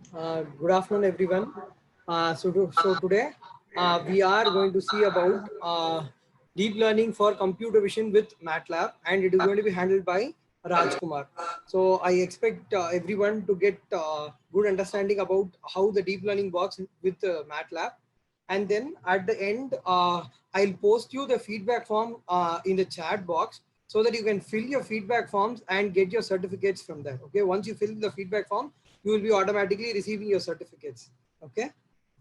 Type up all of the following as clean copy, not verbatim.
Good afternoon, everyone. So today we are going to see about deep learning for computer vision with MATLAB, and it is going to be handled by Rajkumar. So I expect everyone to get good understanding about how the deep learning works with MATLAB, and then at the end I'll post you the feedback form in the chat box so that you can fill your feedback forms and get your certificates from there. Okay, once you fill the feedback form, you will be automatically receiving your certificates. Okay,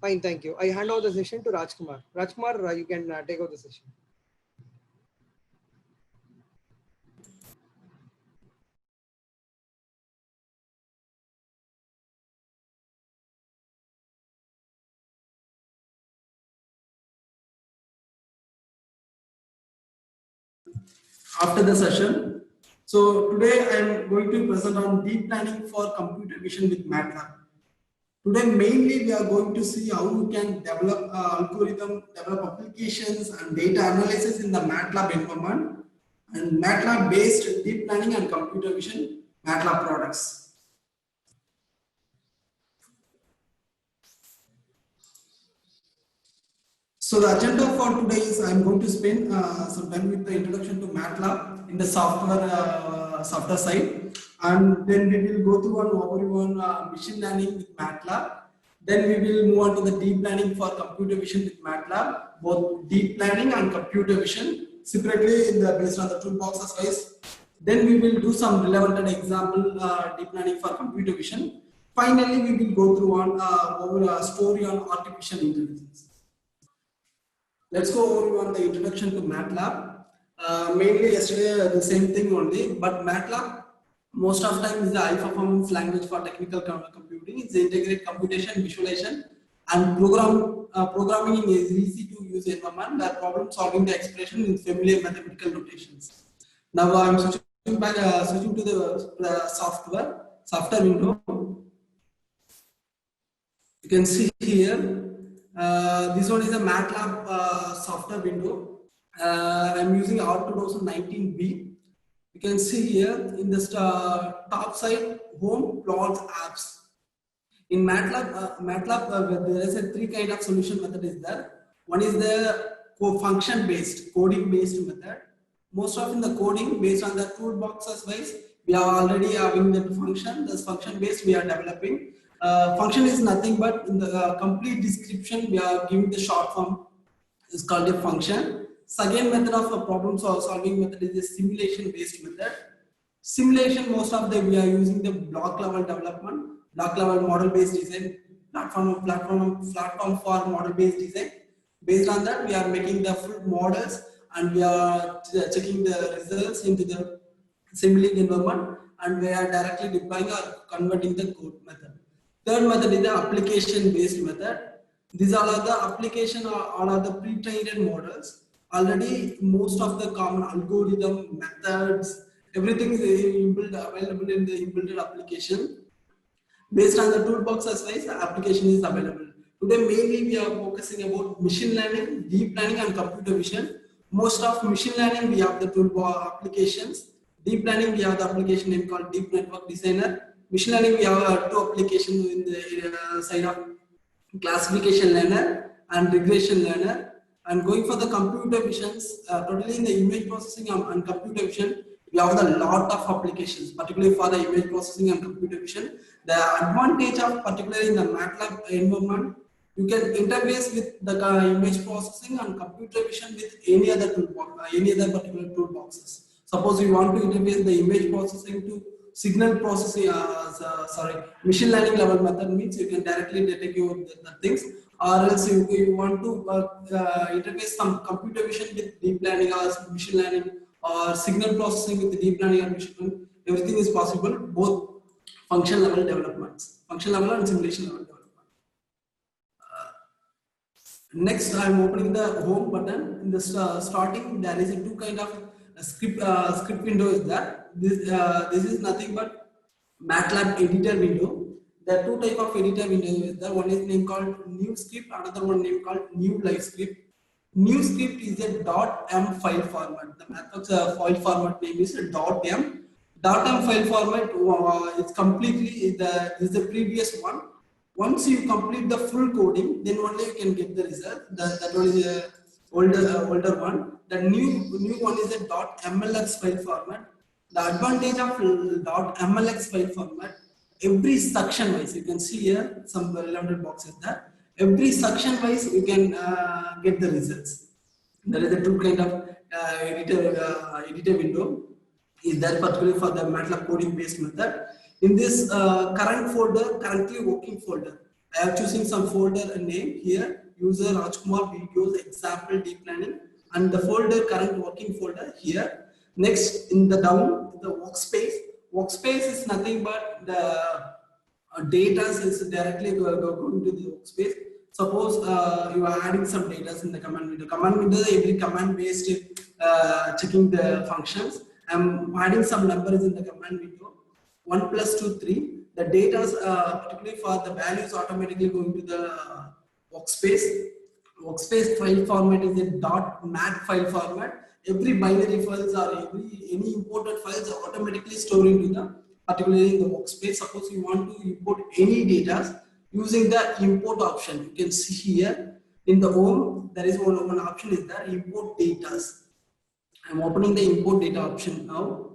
fine, thank you. I hand over the session to Rajkumar. Rajkumar, you can take over the session. After the session. So today I am going to present on deep learning for computer vision with MATLAB. Today mainly we are going to see how we can develop algorithm, develop applications and data analysis in the MATLAB environment and MATLAB based deep learning and computer vision MATLAB products. So the agenda for today is I am going to spend some time with the introduction to MATLAB in the software side, and then we will go through one overview on machine learning with MATLAB. Then we will move on to the deep learning for computer vision with MATLAB, both deep learning and computer vision separately based on the toolboxes wise. Then we will do some relevant example deep learning for computer vision. Finally, we will go through one story on artificial intelligence. Let's go over on the introduction to MATLAB. Mainly yesterday the same thing only, but MATLAB most of the time is the high performance language for technical computing. It's integrate computation, visualization, and programming is easy to use environment where problem solving the expression in familiar mathematical notations. Now I'm switching to the software window. You can see here. This one is a MATLAB software window. I'm using R2019B. You can see here in the top side, home, plots, apps. In MATLAB, there is a three kind of solution method is there. One is the function based, coding based method. Most often the coding based on the toolboxes wise, we are already having that function. This function based we are developing. Function is nothing but in the complete description we are giving the short form is called a function. Second method of a problem solving method is a simulation based method. Simulation, most of the we are using the block level development, block level model based design, platform for model based design. Based on that, we are making the full models and we are checking the results into the simulating environment and we are directly deploying or converting the code method. Third method is the application based method. These are the application or all are the pre-trained models. Already most of the common algorithm methods, everything is available in the inbuilt application. Based on the toolbox as well, the application is available. Today mainly we are focusing about machine learning, deep learning and computer vision. Most of machine learning we have the toolbox applications. Deep learning we have the application name called Deep Network Designer. Machine learning we have two applications in the side of classification learner and regression learner. And going for the computer visions, totally in the image processing and computer vision, we have a lot of applications, particularly for the image processing and computer vision. The advantage of particularly in the MATLAB environment, you can interface with the image processing and computer vision with any other toolbox, any other particular toolboxes. Suppose you want to interface the image processing to signal processing, machine learning level method means you can directly detect the things, or else you want to interface some computer vision with deep learning or machine learning or signal processing with deep learning and machine learning. Everything is possible, both function level developments, function level and simulation level development. Next, I am opening the home button. In the starting, there is a two kind of script window is that. This is nothing but MATLAB editor window. There are two type of editor windows. The one is name called new script, another one name called new live script. New script is a .m file format. The MATLAB file format name is .m. .m file format. It's completely this is the previous one. Once you complete the full coding, then only you can get the result. That one is a older one. The new one is a .mlx file format. The advantage of .mlx file format, every section wise, you can see here some relevant boxes there. Every section wise, you can get the results. There is a two kind of editor window is there, particularly for the MATLAB coding based method. In this current folder, currently working folder, I have choosing some folder name here, user Rajkumar videos example deep learning, and the folder current working folder here. Next in the down, the workspace is nothing but the data is directly going to the workspace. Suppose you are adding some data in the command window. Command window, every command based checking the functions. I'm adding some numbers in the command window. 1 plus 2, 3. The data, particularly for the values, automatically going to the workspace. Workspace file format is a .mat file format. Every binary files or any imported files are automatically stored into the, particularly in the workspace. Suppose you want to import any data using the import option. You can see here in the home, there is one option is there, import data. I'm opening the import data option now.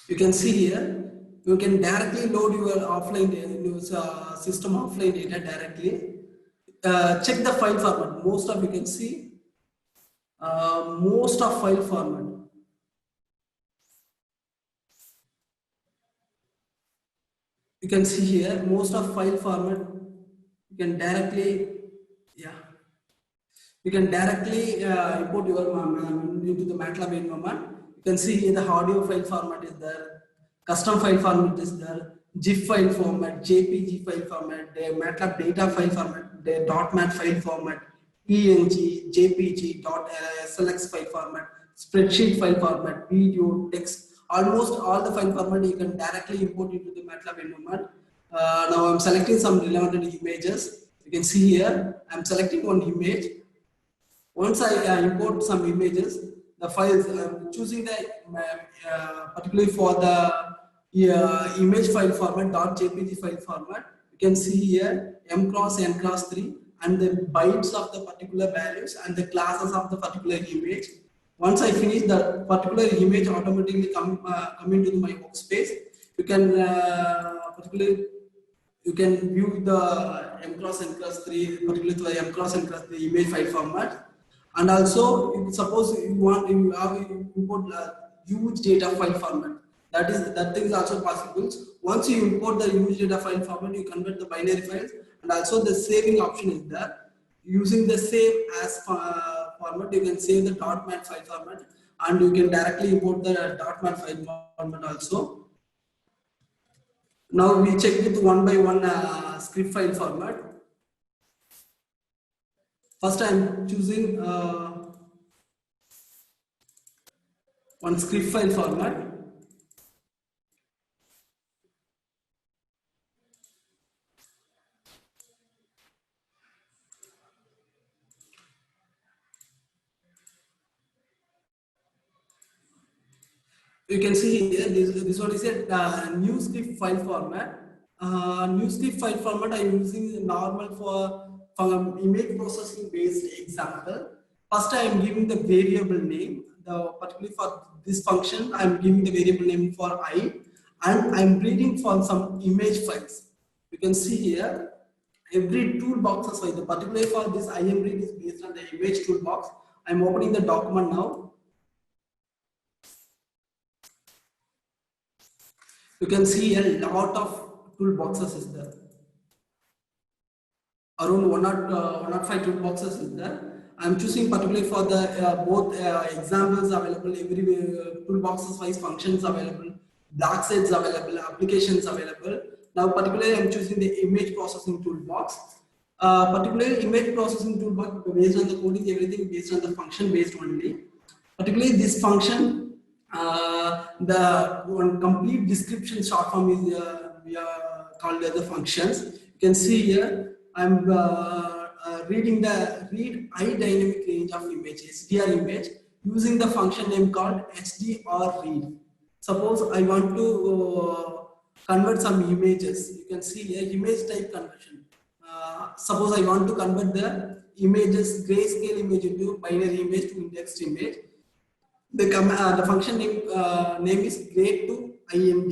You can see here, you can directly load your offline data, system offline data directly. Check the file format. Most of you can see, most of file format. You can see here, most of file format. You can directly, you can directly import your into the MATLAB environment. You can see here the audio file format is there, custom file format is there, GIF file format, JPG file format, the MATLAB data file format, the .mat file format, PNG, JPG, .slx file format, spreadsheet file format, video, text. Almost all the file format you can directly import into the MATLAB environment. Now I'm selecting some relevant images. You can see here, I'm selecting one image. Once I import some images, the files, I'm choosing the, particularly for the image file format, .jpg file format. You can see here, m cross n cross 3, and the bytes of the particular values and the classes of the particular image. Once I finish, the particular image automatically come into my workspace. You can particularly you can view the m cross n cross 3, particularly the m cross n cross 3 image file format. And also, suppose you have import huge data file format. That thing is also possible. Once you import the huge data file format, you convert the binary files, and also the saving option is there. Using the save as format, you can save the .mat file format, and you can directly import the .mat file format also. Now we check with one by one script file format. First, I am choosing one script file format. You can see here, this one is a new script file format. New script file format I am using normal for image processing based example. First, I am giving the variable name. Particularly for this function, I am giving the variable name for I, and I am reading from some image files. You can see here, every toolbox, so particularly for this IMRead is based on the image toolbox. I am opening the document now. You can see a lot of toolboxes is there. Around 105 toolboxes is there. I am choosing particularly for the both examples available, every toolboxes wise functions available, block sets available, applications available. Now particularly I am choosing the image processing toolbox. Particularly image processing toolbox based on the coding, everything based on the function based only. Particularly this function, the one complete description short form is we are called as the functions. You can see here I'm reading the read I dynamic range of image, SDR image, using the function name called SDR read. suppose I want to convert some images. You can see a image type conversion. Suppose I want to convert the images, grayscale image into binary image to indexed image. The function name is grade to IMD.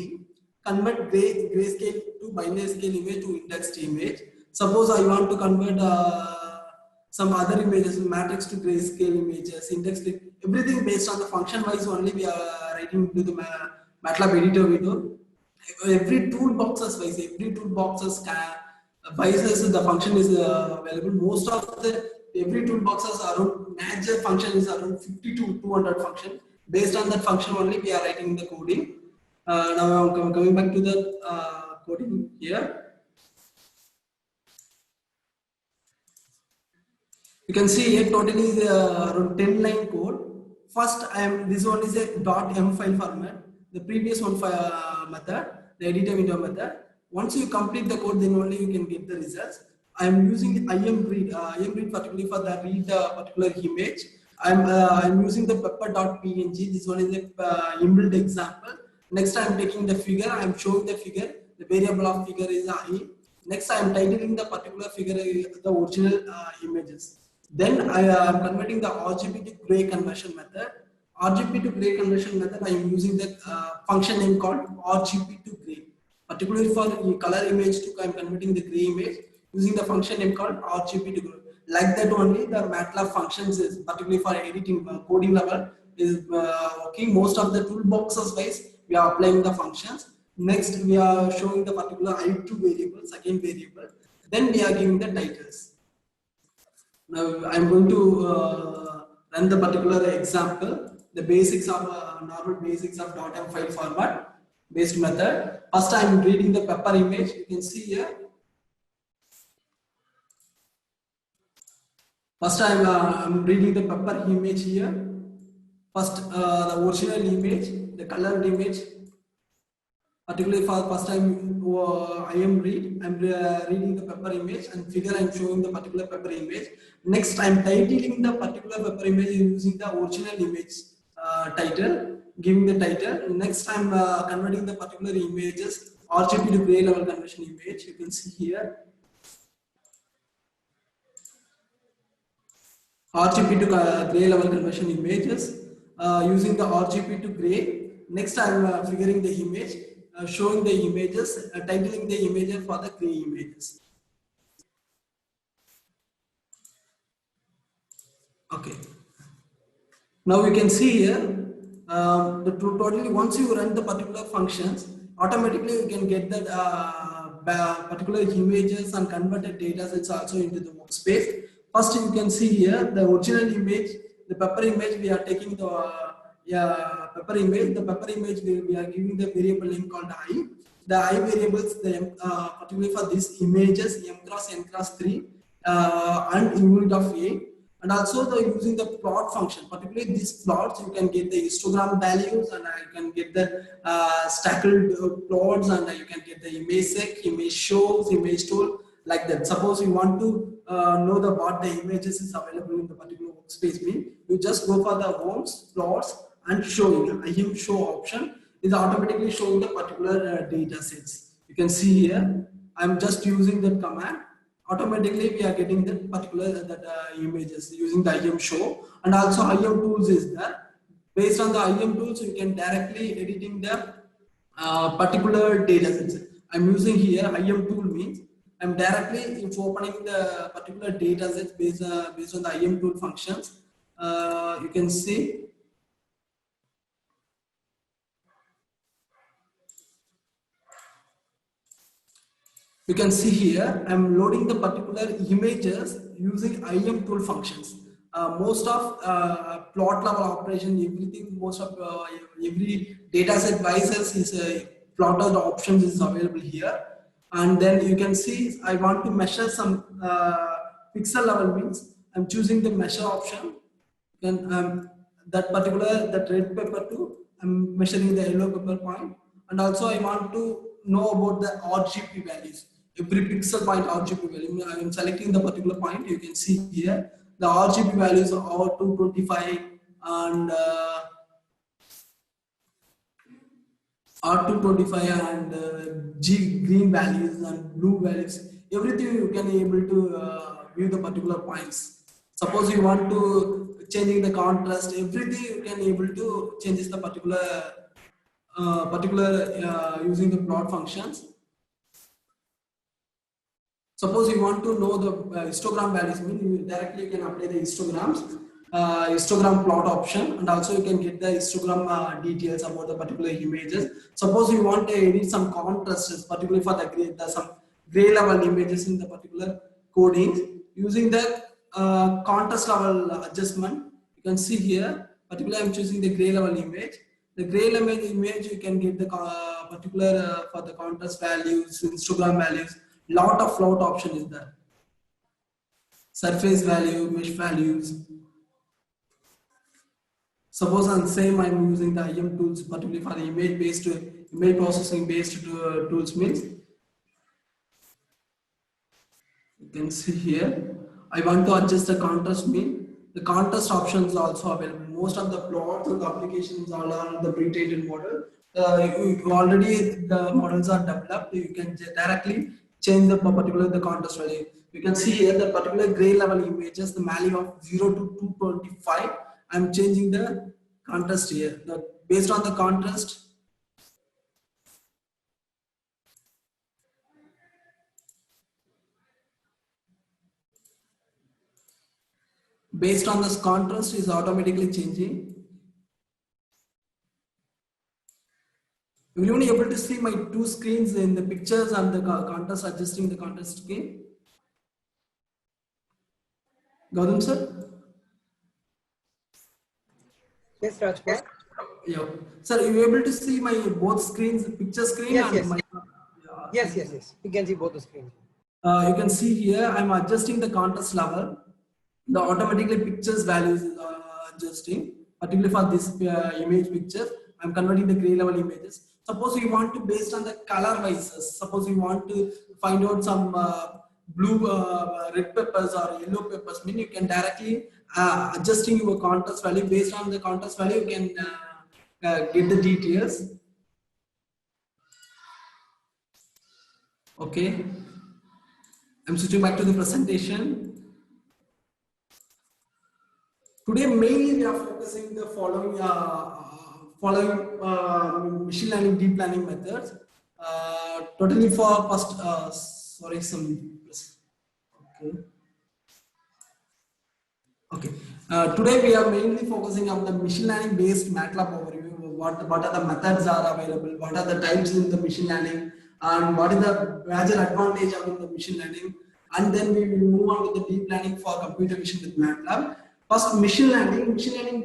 Convert grayscale to binary scale image to indexed image. Suppose I want to convert some other images, matrix to grayscale images, indexed, everything based on the function wise only we are writing into the MATLAB editor window. Every toolboxes wise, the function is available. Most of the every toolboxes around major function is around 50 to 200 function. Based on that function only we are writing the coding. Now I'm coming back to the coding here. You can see here totally is around 10 line code. First, this one is a .m file format. The previous one method, the editor window method. Once you complete the code, then only you can get the results. I am using IMRead. IMRead particularly for the read particular image. I'm using the pepper.png. This one is a inbuilt example. Next, I am taking the figure. I am showing the figure. The variable of figure is I. Next, I am titling the particular figure the original images. Then I am converting the RGB to gray conversion method. RGB to gray conversion method, I am using the function name called RGB to gray. Particularly for color image to I am converting the gray image using the function name called RGB to gray. Like that only the MATLAB functions is particularly for editing coding level is working. Most of the toolboxes wise we are applying the functions. Next we are showing the particular I2 variable, second variable. Then we are giving the titles. Now I am going to run the particular example, the basics of normal basics of .m file format based method. First I am reading the pepper image. You can see here. First I am reading the pepper image here. First the original image, the colored image. Particularly for first time I am reading the pepper image and figure I am showing the particular pepper image. Next I am titling the particular pepper image using the original image title, giving the title. Next I am converting the particular images RGB to gray level conversion image. You can see here RGB to gray level conversion images using the RGB to gray. Next I am figuring the image. Showing the images, titling the images for the gray images. Okay. Now we can see here totally once you run the particular functions, automatically you can get that particular images and converted data sets also into the workspace. First you can see here the original image, the pepper image we are taking the pepper image. The pepper image we are giving the variable name called I. The I variables, particularly for these images, m cross n cross 3 and unit of A. And also using the plot function, particularly these plots, you can get the histogram values and you can get the stackled plots and you can get the image sec, image shows, image tool, like that. Suppose you want to know what the images is available in the particular workspace mean, you just go for the homes, plots and showing. IM show option is automatically showing the particular data sets. You can see here, I'm just using that command. Automatically we are getting the particular images using the IM show, and also IM tools is there. Based on the IM tools, you can directly editing the particular data sets. I'm using here IM tool means I'm directly opening the particular data sets based on the IM tool functions. You can see. You can see here, I'm loading the particular images using IM tool functions. Most of plot level operation, everything, most of every data set devices is plot of the options is available here. And then you can see, I want to measure some pixel level means I'm choosing the measure option. Then that red pepper too, I'm measuring the yellow pepper point. And also I want to know about the RGB values. Every pixel point RGB value. I am selecting the particular point. You can see here the RGB values are 225 and R225 and green values and blue values, everything you can able to view the particular points. Suppose you want to changing the contrast, everything you can able to change the particular using the plot functions. Suppose you want to know the histogram values, mean you directly can apply the histograms, histogram plot option, and also you can get the histogram details about the particular images. Suppose you want to edit some contrasts, particularly for the gray, some gray level images in the particular coding, using the contrast level adjustment. You can see here, particularly I'm choosing the gray level image. The gray level image you can get the particular for the contrast values, histogram values. Lot of float option is there. Surface value, mesh values. Suppose on same I'm using the IM tools, particularly for the image based image processing based tools means. You can see here. I want to adjust the contrast mean. The contrast options are also available. Most of the plots and the applications are on the pre-trained model. Already the models are developed. You can directly change the particular contrast value. You can see here the particular gray level images, the value of 0 to 225. I'm changing the contrast here. Based on the contrast, based on this contrast is automatically changing. Will you be able to see my two screens in the pictures and the contrast, adjusting the contrast screen? Gautam sir? Yes, Rajkumar. Yeah. Sir, you able to see my both screens, the picture screen Yes, and yes. my... Yes. You can see both the screens. You can see here, I'm adjusting the contrast level. The automatically pictures values is adjusting, particularly for this image picture. I'm converting the gray level images. Suppose you want to, based on the color vices, suppose you want to find out some blue, red peppers or yellow peppers, mean you can directly adjusting your contrast value. Based on the contrast value, you can get the details. Okay. I'm switching back to the presentation. Today, mainly we are focusing the following machine learning, deep learning methods. Totally for first, okay. Today we are mainly focusing on the machine learning based MATLAB overview. What are the methods are available? What are the types in the machine learning? And what is the major advantage of the machine learning? And then we will move on with the deep learning for computer vision with MATLAB. First, machine learning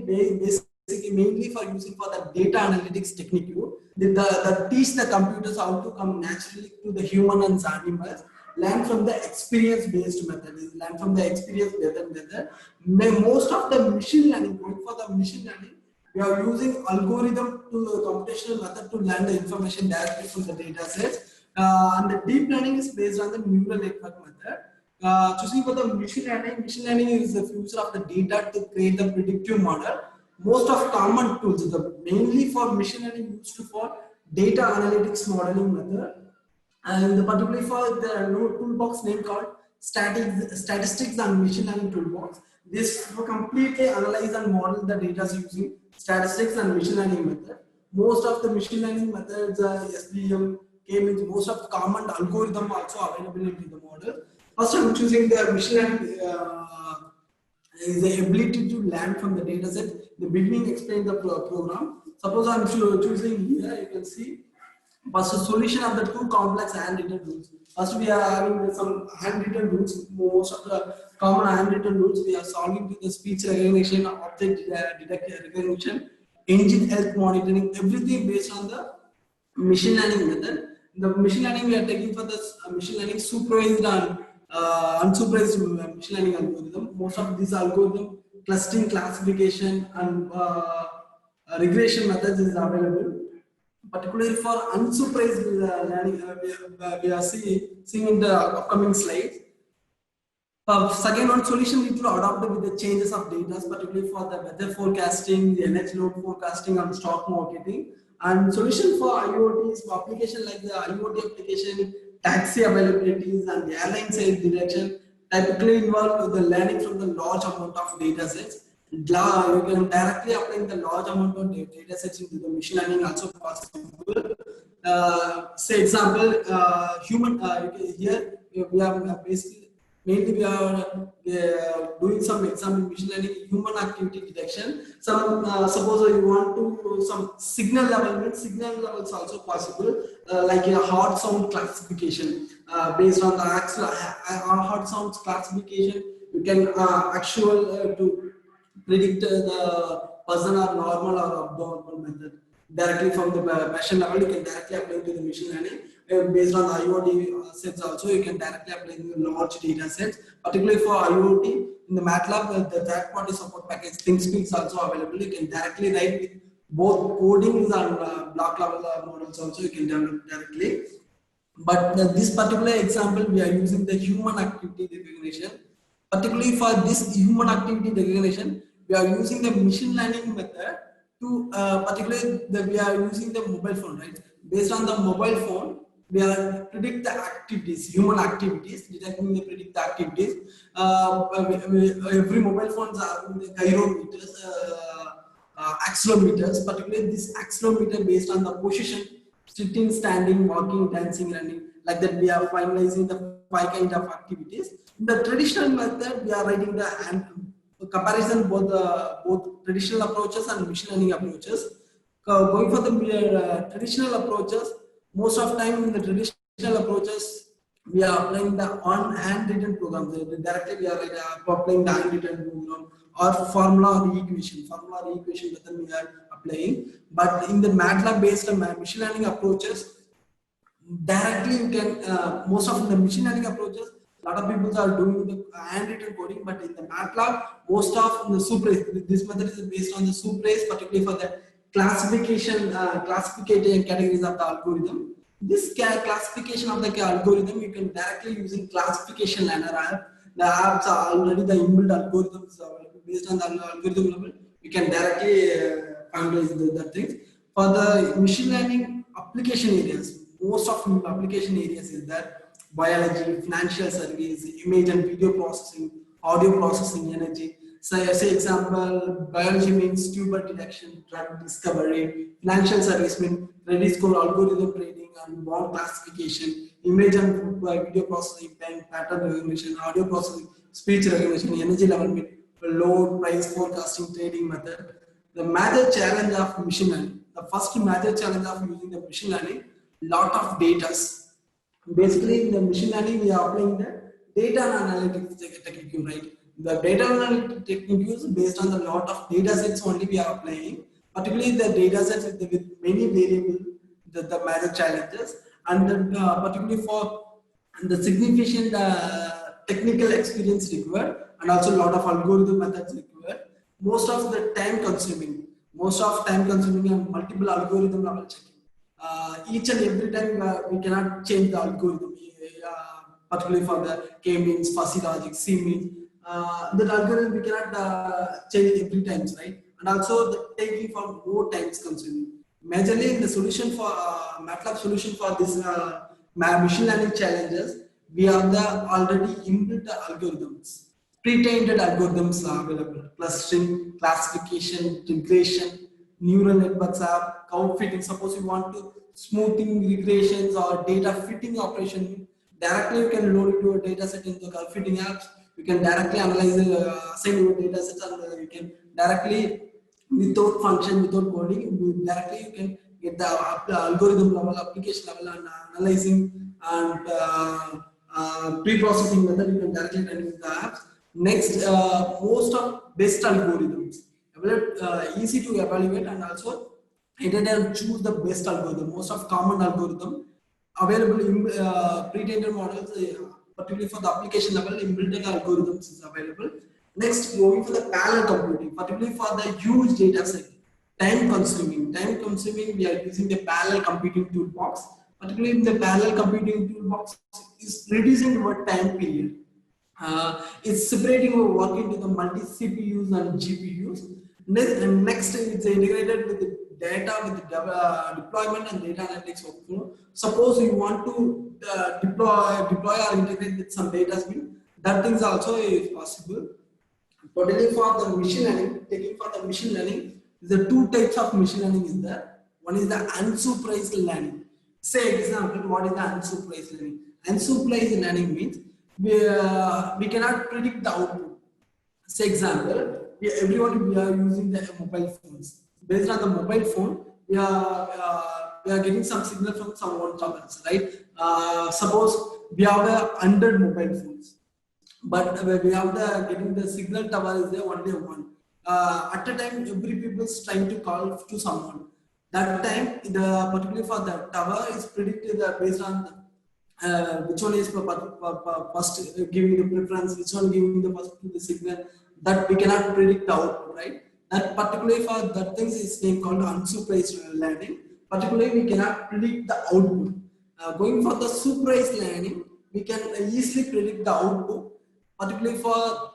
basically mainly for using for the data analytics technique. That teach the computers how to come naturally to the human and animals. Learn from the experience-based method. Learn from the experience-based method. Most of the machine learning, going for the machine learning, we are using algorithm to computational method to learn the information directly from the data sets. And the deep learning is based on the neural network method. Choosing for the machine learning is the future of the data to create the predictive model. Most of common tools, mainly for machine learning used for data analytics modeling method, and particularly for the toolbox name called statistics and machine learning toolbox. This will completely analyze and model the data using statistics and machine learning method. Most of the machine learning methods, SVM, K-means, most of the common algorithm also available in the model. First, I'm choosing the machine learning is the ability to learn from the data set. The beginning explain the program. Suppose I'm choosing here, you can see first a solution of the two complex handwritten rules. First, we are having some handwritten rules. Most of the common handwritten rules we are solving with the speech recognition, object recognition, engine health monitoring, everything based on the machine learning method. The machine learning we are taking for the machine learning supervised and unsupervised machine learning algorithm. Most of these algorithm clustering, classification, and regression methods is available. Particularly for unsupervised learning, we are seeing in the upcoming slides. Second one, solution need to adapt with the changes of data, particularly for the weather forecasting, the energy load forecasting, and stock marketing. And solution for IoT is for application like the IoT application, taxi availabilities, and the airline sales direction typically involve the learning from the large amount of data sets. You can directly apply the large amount of data sets into the machine learning also possible. Say example, human here we are basically mainly we are doing some example in machine learning human activity detection. Some suppose you want to do some signal level, signal levels also possible, like a heart sound classification based on the actual heart sounds classification. You can actual to predict the person are normal or abnormal method directly from the machine level. You can directly apply to the machine learning based on the IoT sets. Also, you can directly apply the large data sets, particularly for IoT in the MATLAB. The third-party support package ThinkSpeak is also available. You can directly write with both codings and block level models. Also, you can develop directly. But this particular example, we are using the human activity recognition. Particularly for this human activity recognition, we are using the machine learning method to particularly we are using the mobile phone, right? Based on the mobile phone, we are predict the activities, human activities, detecting the predict the activities. Every mobile phones are the gyrometers, accelerometers. Particularly this accelerometer based on the position, sitting, standing, walking, dancing, running. Like that, we are finalizing the 5 kind of activities. In the traditional method, we are writing the comparison both traditional approaches and machine learning approaches. Going for the traditional approaches, most of time in the traditional approaches, we are applying the handwritten programs. Directly we are applying the handwritten program or formula or equation method we are applying. But in the MATLAB based machine learning approaches, directly you can most of the machine learning approaches, a lot of people are doing the handwritten coding, but in the MATLAB, most of the soup-race, this method is based on the soup-race, particularly for the classification categories of the algorithm. This classification of the algorithm, you can directly using classification learner app. The apps are already the inbuilt algorithms based on the algorithm level. You can directly finalize that things. For the machine learning application areas, most of application areas is that biology, financial service, image and video processing, audio processing, energy. So, say example, biology means tumor detection, drug discovery. Financial service means credit score, algorithm trading, and bond classification. Image and video processing, pattern recognition, audio processing, speech recognition, energy level means load, price forecasting, trading method. The major challenge of machine learning. The first major challenge of using the machine learning, lot of data. Basically, in the machine learning, we are applying the data analytics technique, right? The data analytics technique is based on the lot of data sets only we are applying, particularly the data sets with many variables, the major challenges, and particularly for the significant technical experience required, and also a lot of algorithm methods required. Most of the time consuming and multiple algorithm level checking. Each and every time we cannot change the algorithm, particularly for the k-means, fuzzy logic, c-means. The algorithm we cannot change every time, right? And also the taking for more times consuming. Majorly in the solution for MATLAB solution for this machine learning challenges, we have the already inbuilt algorithms, pre-trained algorithms are available: clustering, classification, regression, neural networks app, count fitting. Suppose you want to smoothing regressions or data fitting operation, directly you can load it to a data set into the fitting apps. You can directly analyze assign your data sets, and you can directly without function, without coding, directly you can get the algorithm level, application level, and analyzing and pre-processing method. You can directly run with the apps. Next, most of best algorithms, easy to evaluate, and also editor choose the best algorithm. Most of common algorithm available in pre-trained models, particularly for the application level, inbuilt algorithms is available. Next, going for the parallel computing, particularly for the huge data set, time consuming, we are using the parallel computing toolbox. Particularly in the parallel computing toolbox is reducing our time period. It's separating our work into the multi CPUs and GPUs. Next, it's integrated with the data with deployment and data analytics workflow. Suppose you want to deploy or integrate with some data stream, that things also is possible. Particularly for the machine learning, taking for the machine learning, the two types of machine learning is there. One is the unsupervised learning. Say example, what is the unsupervised learning? Unsupervised learning means we cannot predict the output. Say example, we are using the mobile phones. Based on the mobile phone, we are getting some signal from someone towers, right? Suppose we have 100 mobile phones, but we have getting the signal tower is there only one. At a time, every people is trying to call to someone. That time, particularly for the tower is predicted based on which one is first giving the preference, which one giving the first to the signal, that we cannot predict the output, right? That particularly for that things is named called unsupervised learning. Particularly, we cannot predict the output. Going for the supervised learning, we can easily predict the output, particularly for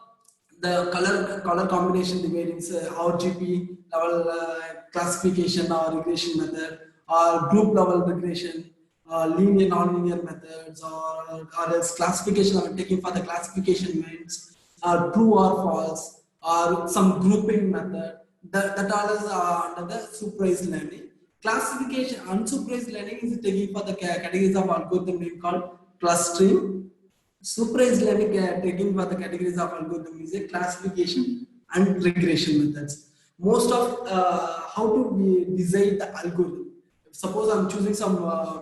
the color combination dividends, RGB level classification or regression method, or group level regression, linear non-linear methods, or else classification of taking for the classification means true or false, or some grouping method. That all is under the supervised learning. Classification, unsupervised learning is taking for the categories of algorithm named called clustering. Supervised learning taking for the categories of algorithm is a classification and regression methods. Most of how to design the algorithm. Suppose I'm choosing some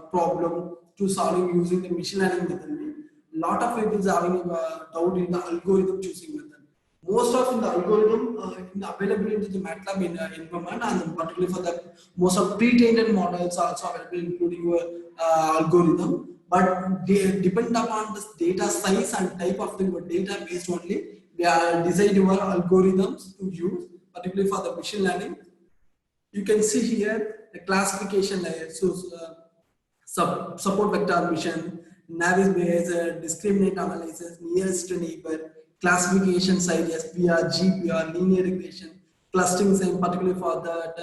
problem to solving using the machine learning method. Lot of people are having doubt in the algorithm choosing method. Most of in the algorithm available into the MATLAB environment, and particularly for the most of pre-trained models are also available, including your algorithm. But they depend upon the data size and type of the data based only. They are designed your algorithms to use, particularly for the machine learning. You can see here the classification layer. So support vector mission, Navis based discriminant analysis, nearest neighbor, classification side, SPR, GPR, linear regression, clustering sign, particularly for that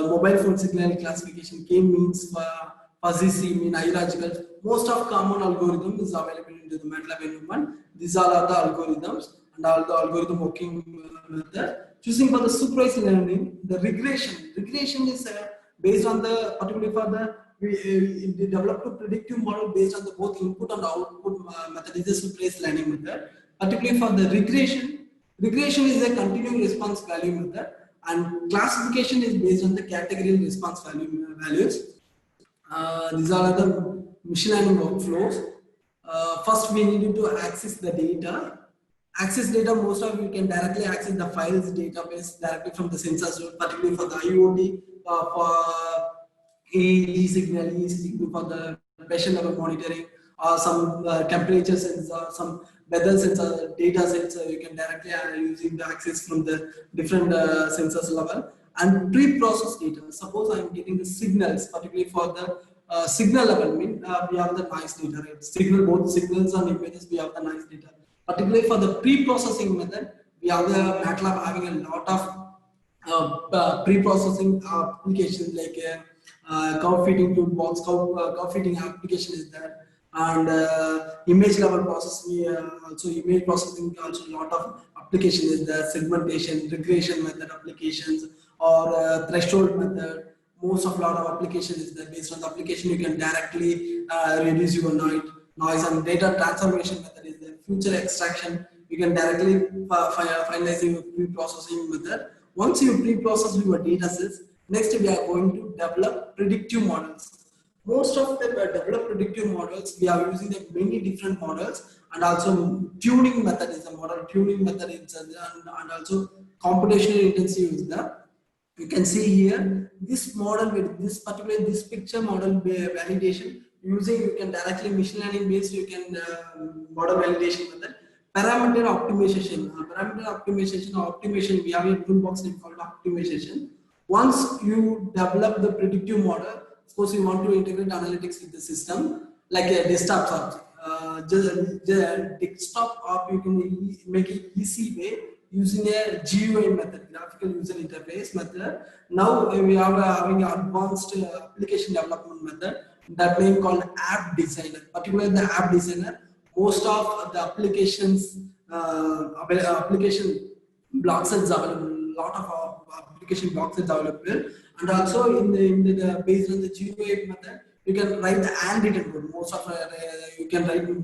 mobile phone signal classification, k-means, fuzzy C-mean, hierarchical. Most of common algorithm is available into the MATLAB environment. These all are the algorithms and all the algorithm working method. Choosing for the supervised learning, the regression. Regression is based on the, particularly for the, we developed a predictive model based on the both input and output method is a supervised learning method. Particularly for the regression, regression is a continuing response value method, and classification is based on the categorical response values. These are the machine learning workflows. First, we need to access the data. Access data, most of you can directly access the files database directly from the sensors, particularly for the IoT, for EEG signal, EEG signal for the patient level monitoring, or some temperature sensor, some weather sensor, data sensor, you can directly using the access from the different sensors level. And pre-processed data. Suppose I am getting the signals, particularly for the signal level, we have the noise data, right? Signal, both signals and images, we have the noise data. Particularly for the pre-processing method, we have the MATLAB having a lot of pre-processing applications like curve fitting toolbox, curve fitting application is there, and image level processing, also image processing, also a lot of application is there, segmentation, regression method applications, or threshold method. Most of lot of application is there. Based on the application, you can directly reduce your noise, and data transformation method is there. Future extraction, you can directly finalize your pre-processing method. Once you pre-process your data sets, next we are going to develop predictive models. Most of the developed predictive models, we are using the many different models, and also tuning method is a model. Tuning method is and also computational intensive is there. You can see here this model with this particular picture model validation using, you can directly machine learning based, you can model validation method. Parameter optimization, optimization, we have a toolbox name called optimization. Once you develop the predictive model, of course you want to integrate analytics with the system, like a desktop app. Desktop app, you can make it easy way. using a GUI method, graphical user interface method. Now we are having an advanced application development method that name called App Designer. Particularly the App Designer, most of the applications application blocks is available. Lot of application blocks is available, and also in the based on the GUI method, you can write the handwritten code. Most of you can write a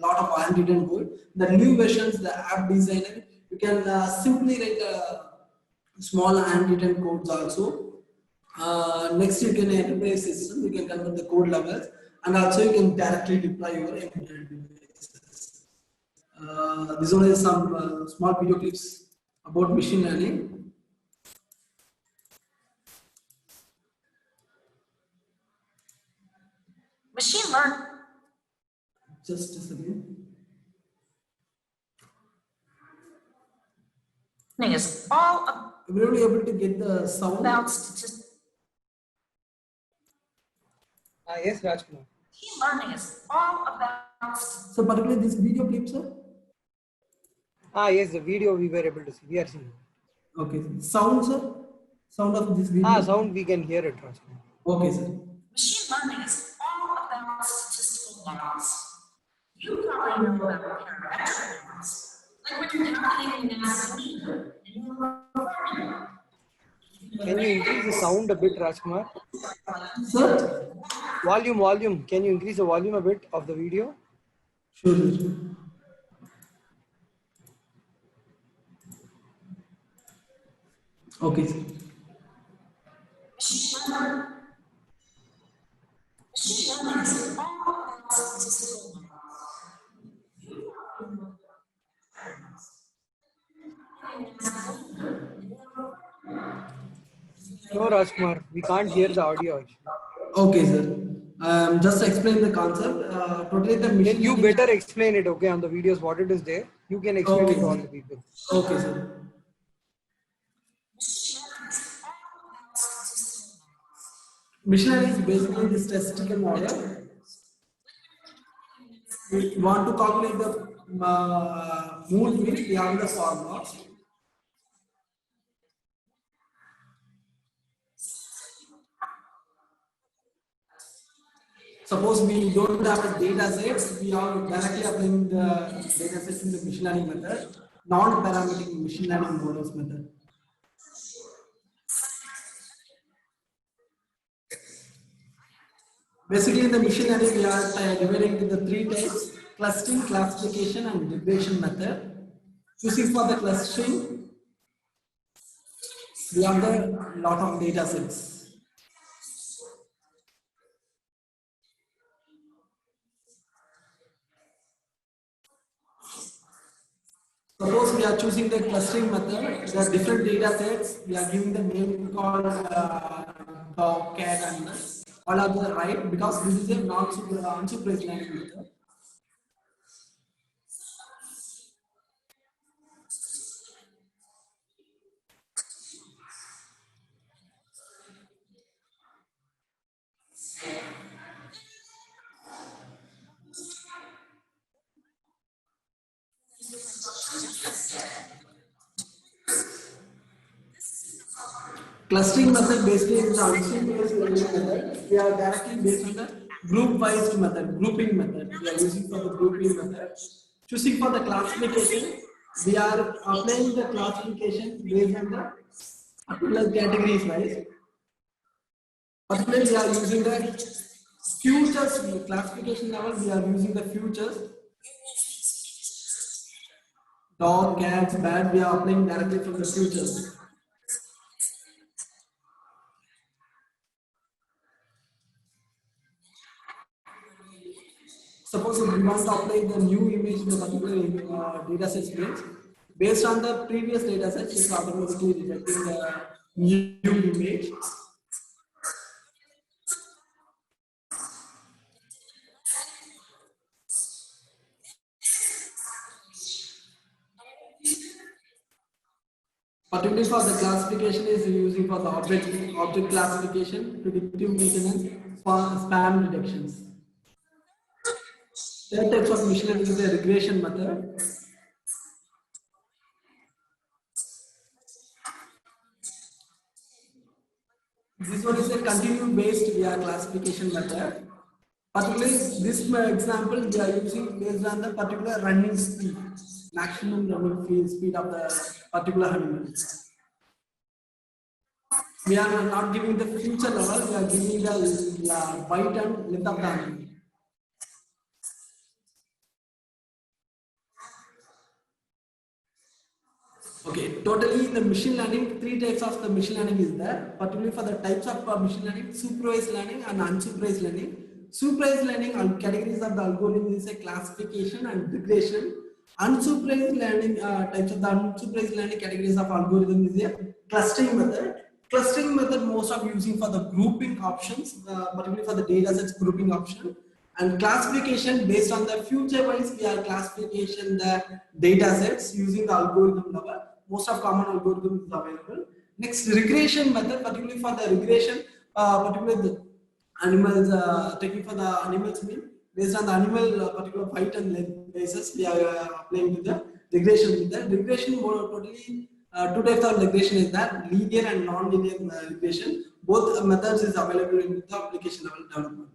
lot of handwritten code. The new versions, the App Designer, you can simply write small handwritten codes also. Next, you can enterprise system. You can convert the code levels, and also you can directly deploy your embedded devices. These are some small video clips about machine learning. Machine learning Just a second. is all Everybody able to get the sound? about statistics. Yes, Rajkumar. Machine learning is all about So particularly this video clip, sir? Yes, the video we were able to see. We are seeing. Okay. Sound, sir? Sound of this video? Sound we can hear it, Rajkumar. Okay, sir. Machine learning is all about statistical models. You probably know about parametric models, like when you're calculating an assignment in your formula. Can you increase the sound a bit, Rajkumar? Sir? Volume. Can you increase the volume a bit of the video? Sure, sir. Okay, sir. Machine learning is all about statistical models. No, Rajkumar, we can't hear the audio. Okay, sir. Just explain the concept. Totally the Then machine. you better explain it, okay, on the videos, what it is there. You can explain it to all the people. Okay, sir. Machine learning is basically the statistical model. We want to calculate the mood means we have the formula. Suppose we don't have a data set, we are directly applying the data sets in the machine learning method, non-parametric machine learning models method. Basically, in the machine learning, we are dividing into the three types: clustering, classification, and regression method. Choosing for the clustering, we have the lot of data sets. Suppose we are choosing the clustering method, there are different data sets, we are giving the name called dog, cat, and all are the right because this is a unsupervised learning method. Clustering method basically is the unsupervised learning method. We are directly based on the group-wise method, grouping method. We are using for the grouping method. Choosing for the classification, we are applying the classification based on the particular categories wise. Particularly, we are using the futures classification level. We are using the futures. Dog, cats, bat. We are applying directly from the futures. Suppose if we want to apply the new image in the particular data set space, based on the previous data set, it's automatically detecting the new image. Particularly for the classification is using for the object classification, predictive maintenance, for spam detections. Third types of machine learning is the regression method. This one is a continue based via classification method. Particularly this example we are using based on the particular running speed, maximum running speed of the particular animal. We are not giving the future level, we are giving the height and length of the animal. Okay, totally the machine learning, three types of the machine learning is there, particularly for the types of machine learning, supervised learning and unsupervised learning. Supervised learning categories of the algorithm is a classification and regression. Unsupervised learning types of the unsupervised learning categories of algorithm is a clustering method. Clustering method most of using for the grouping options, particularly for the data sets grouping option. And classification based on the future wise we are classification the data sets using the algorithm level. Most of common algorithm is available. Next, regression method, particularly for the regression, particularly the animals, taking for the animals mean based on the animal particular height and length basis, we are applying to the regression method. Regression more totally two types of regression is that linear and non-linear regression. Both methods is available in the application level development.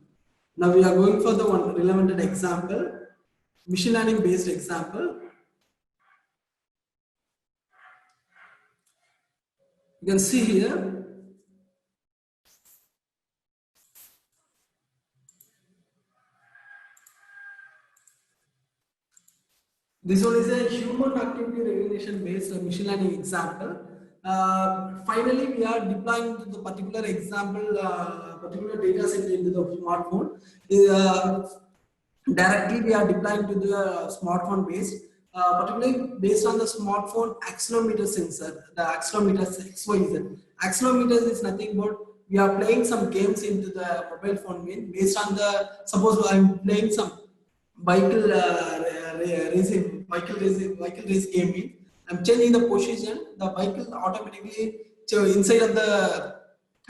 Now we are going for the one relevant example, machine learning based example. You can see here. This one is a human activity recognition based machine learning example. Finally, we are deploying to the particular example, particular data set into the smartphone. Directly, we are deploying to the smartphone based, particularly based on the smartphone accelerometer sensor, the accelerometer XYZ. Accelerometer is nothing but we are playing some games into the mobile phone based on the, suppose I am playing some vehicle vehicle race game. I'm changing the position. The vehicle automatically inside of the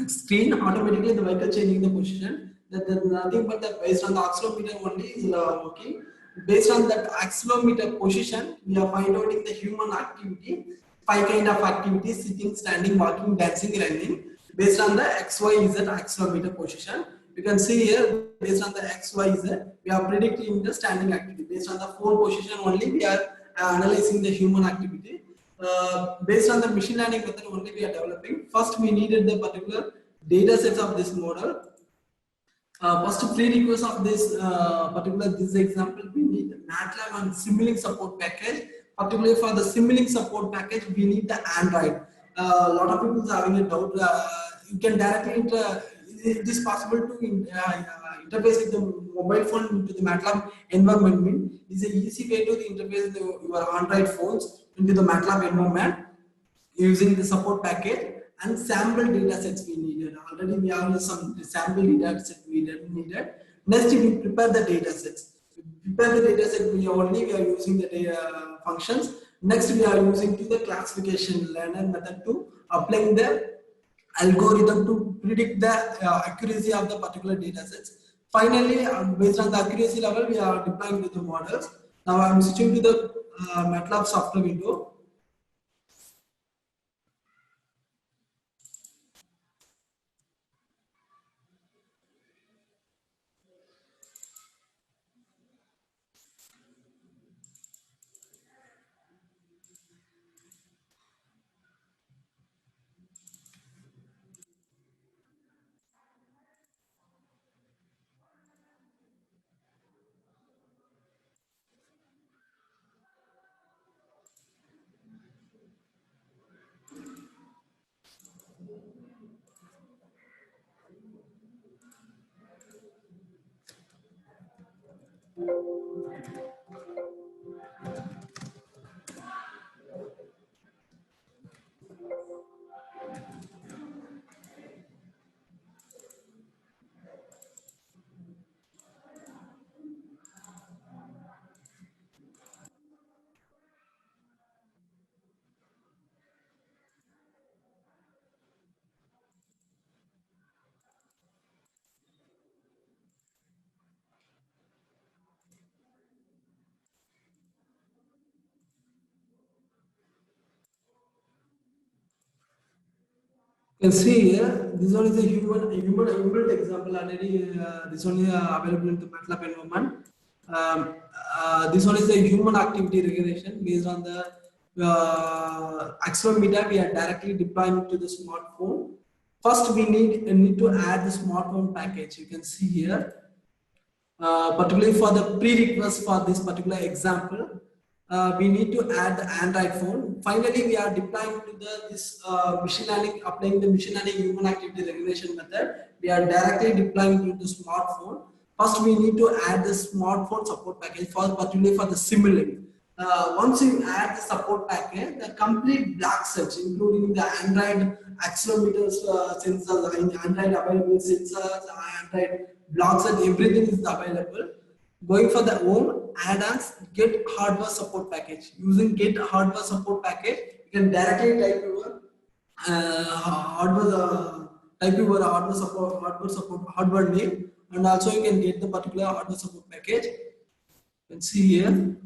screen automatically the vehicle changing the position. That nothing but that based on the accelerometer only is working. Based on that accelerometer position, we are finding out the human activity. 5 kind of activities: sitting, standing, walking, dancing, running. Based on the X, Y, Z accelerometer position. You can see here, based on the X, Y, Z, we are predicting the standing activity. Based on the phone position only, we are analyzing the human activity. Based on the machine learning method only, we are developing. First, we needed the particular data sets of this model. First prerequisite of this particular this example, we need MATLAB and Simulink support package. Particularly for the Simulink support package, we need the Android. A lot of people are having a doubt. You can directly it is possible to interface with the mobile phone into the MATLAB environment. It's an easy way to interface your Android phones into the MATLAB environment using the support package. And sample data sets we needed. Already we have some sample data set we needed. Next, we prepare the data sets. We prepare the data set, we are using the data functions. Next, we are using the classification learner method to applying the algorithm to predict the accuracy of the particular data sets. Finally, based on the accuracy level, we are deploying to the models. Now I am switching to the MATLAB software window. You can see here, this one is a human inbuilt example already. This one is available in the MATLAB environment. This one is a human activity recognition based on the accelerometer. We are directly deploying to the smartphone. First, we need to add the smartphone package. You can see here, particularly for the prerequisite for this particular example. We need to add the Android phone. Finally, we are deploying to this machine learning, applying the machine learning human activity recognition method. We are directly deploying to the smartphone. First, we need to add the smartphone support package particularly for the Simulink. Once you add the support package, the complete block sets, including the Android accelerometers, sensors, Android available sensors, Android blocks, and everything is available. Going for the home add-ons, get hardware support package. Using get hardware support package, you can directly type your hardware name, and also you can get the particular hardware support package. You can see here.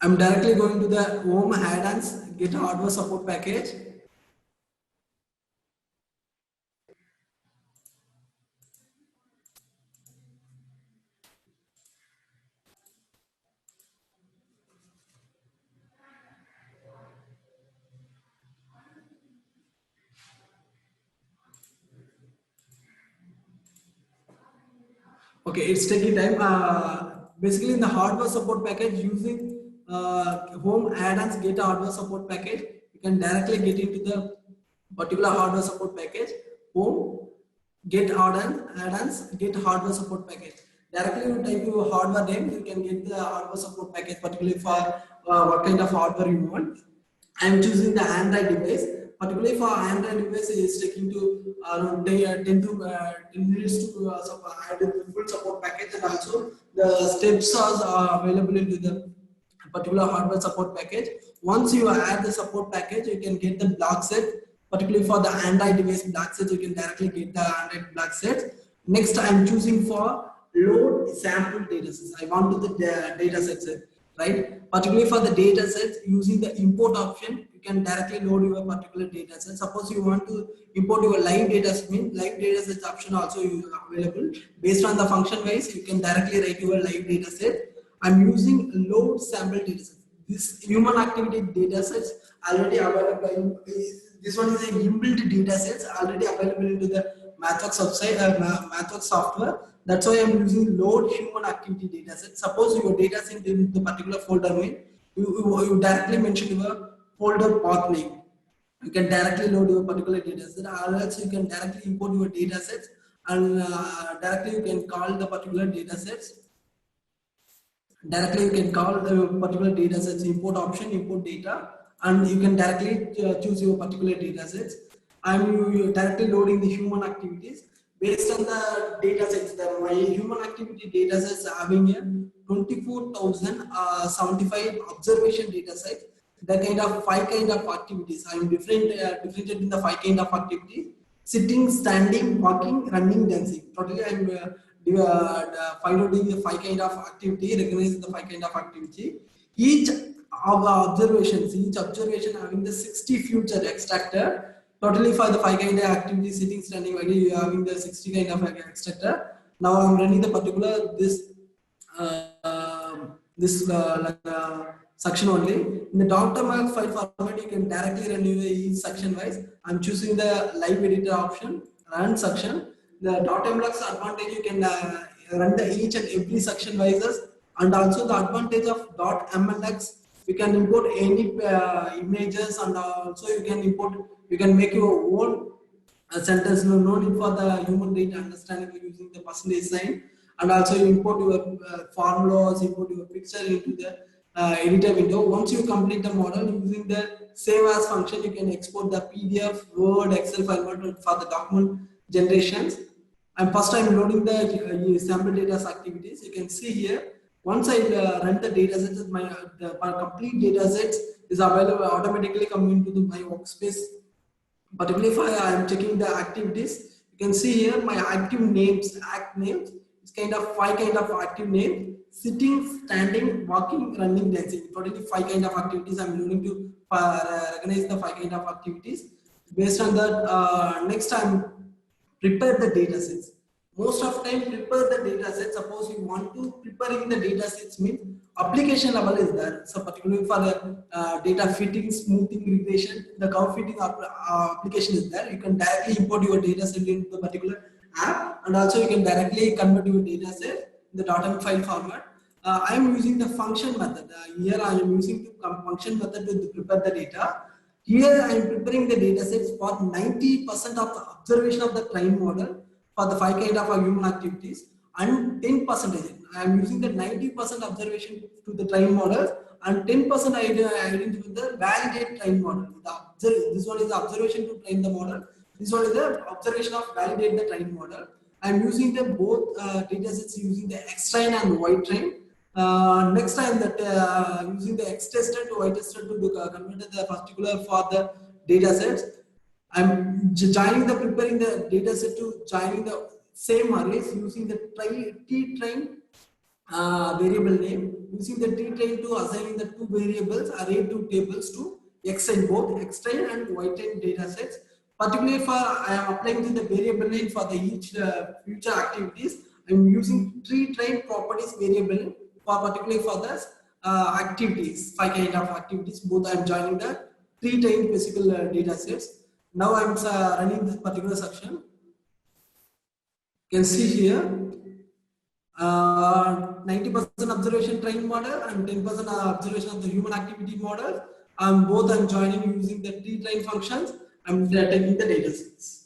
I'm directly going to the home add-ons, get hardware support package. Okay, it's taking time. Basically, in the hardware support package, using home add-ons get hardware support package, you can directly get into the particular hardware support package. Home get add-ons get hardware support package. Directly you type your hardware name, you can get the hardware support package, particularly for what kind of hardware you want. I am choosing the Android device. Particularly for Android device, it is taking to around 10 minutes to add the full support package, and also the steps are available into the particular hardware support package. Once you add the support package, you can get the block set. Particularly for the Android device block sets, you can directly get the Android block sets. Next, I am choosing for load sample datasets. I want the data sets, right? Particularly for the data sets, using the import option, you can directly load your particular data set. Suppose you want to import your live data set, live data sets option also is available. Based on the function wise, you can directly write your live data set. I'm using load sample data sets. This human activity data sets already available. This one is a inbuilt data sets already available into the Mathworks software. That's why I'm using load human activity data set. Suppose your data set in the particular folder name, you directly mention your folder path name. You can directly load your particular data set, or else you can directly import your data sets, and directly you can call the particular data sets. Directly you can call the particular data sets import option, import data, and you can directly choose your particular data sets. I'm directly loading the human activities based on the data sets. My human activity data sets having a 24,075 observation data sets. The kind of 5 kind of activities. I'm differentiated in the 5 kind of activities: sitting, standing, walking, running, dancing. Totally, I'm finding the 5 kind of activity, recognizing the 5 kind of activity. Each of the observations, each observation having the 60 future extractor. Totally for the 5 kind of activity, sitting, standing, walking, having the 60 kind of extractor. Now I'm running the particular section only. In the .mx file format, you can directly run each section wise. I'm choosing the live editor option, run section. The .mx advantage, you can run the each and every section wise, and also the advantage of .mlx, you can import any images, and also you can make your own sentence. No need for the human data understanding using the percentage sign, and also you import your formulas, import your picture into the editor window. Once you complete the model using the save as function, you can export the PDF, Word, Excel file for the document generations. And first I'm loading the sample data activities. You can see here, once I run the data sets, my complete data sets is available automatically coming into my workspace. Particularly if I am checking the activities, you can see here my active names, act names. It's kind of 5 kind of active names. sitting, standing, walking, running, dancing. Totally 5 kind of activities. I'm learning to recognize the 5 kind of activities. Based on that, next time prepare the data sets. Most of time prepare the data sets. Suppose you want to preparing the data sets means application level is there. So particularly for the data fitting, smoothing, regression, the curve fitting application is there. You can directly import your data set into the particular app, and also you can directly convert your data set in the .env file format. I am using the function method. Here I am using the function method to prepare the data. Here I am preparing the data sets for 90% of the observation of the trained model for the 5 kind of human activities, and 10% I am using the 90% observation to the trained models, and 10% I identify the validate trained model. This one is the observation to train the model. This one is the observation of validate the trained model. I am using the both data sets using the X-train and Y-train. Next time that using the X tested to Y tested to convert the particular for the data sets. I'm joining the preparing the data set to joining the same arrays using the T-train variable name, using the T-train to assigning the 2 variables array 2 tables to X-train, both X-train and Y-train data sets. Particularly for I am applying to the variable name for the each future activities. I'm using T-train properties variable name for particularly for the activities, 5 kind of activities. Both I am joining the T-train physical data sets. Now I'm running this particular section. You can see here 90% observation trained model and 10% observation of the human activity model. Both I'm joining using the T-train functions. I'm taking the data sets.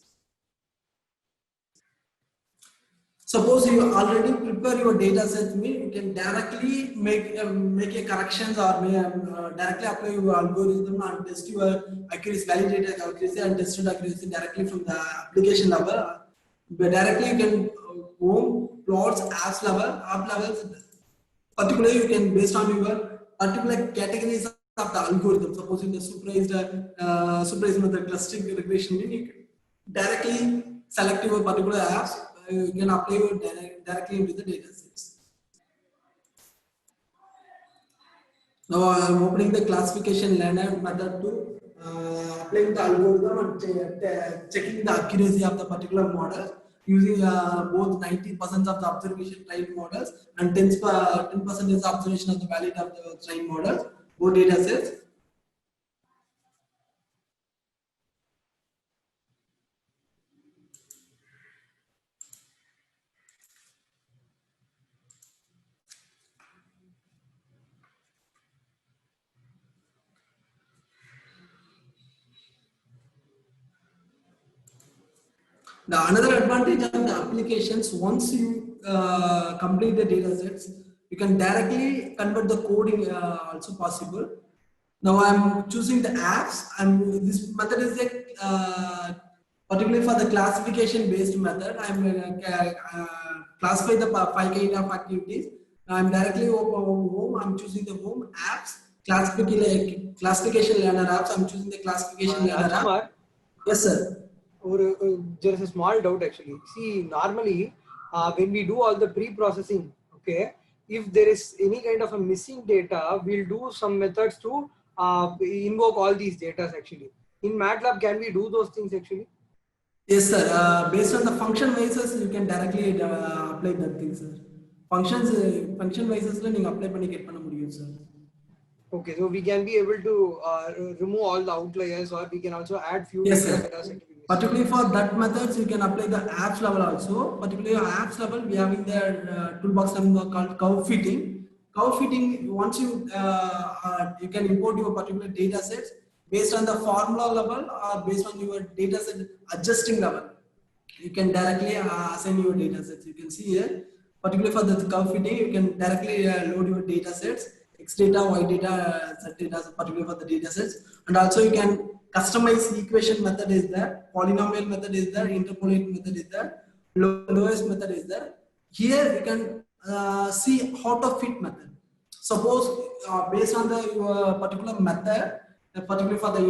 Suppose you already prepare your data set, you can directly make a corrections or directly apply your algorithm and test your accuracy, validated accuracy and tested accuracy directly from the application level. But directly you can home, plots, apps level, app levels. Particularly you can based on your particular categories of the algorithm. Suppose in the supervised method clustering regression, you can directly select your particular apps. You can apply it directly into the data sets. Now I am opening the classification learner method to applying the algorithm and checking the accuracy of the particular model using both 90% of the observation trained models and 10% is observation of the valid of the trained models, both data sets. The another advantage of the applications, once you complete the data sets, you can directly convert the coding also possible. Now I'm choosing the apps, and this method is a particularly for the classification based method. I'm classify the 5 kind of activities. I'm directly over home. I'm choosing the home apps, classification learner apps. I'm choosing the classification learner app. Yes, sir. There is a small doubt actually. See, normally when we do all the pre-processing, okay, if there is any kind of a missing data, we'll do some methods to invoke all these data actually. In MATLAB, can we do those things actually? Yes, sir. Based on the function basis, you can directly apply that thing, sir. Function basis, you can apply panni get panna mudiyum, sir. Okay, so we can be able to remove all the outliers, or we can also add few data. Particularly for that methods, you can apply the apps level also. Particularly apps level, we have in the toolbox called curve fitting. Curve fitting, once you you can import your particular data sets based on the formula level or based on your data set adjusting level. You can directly assign your data sets. You can see here, particularly for the curve fitting, you can directly load your data sets. X data, Y data, Z data, particularly for the data sets, and also you can customize equation method is there, polynomial method is there, interpolate method is there, lowest method is there. Here you can see how to fit method. Suppose based on the particular method, particularly for the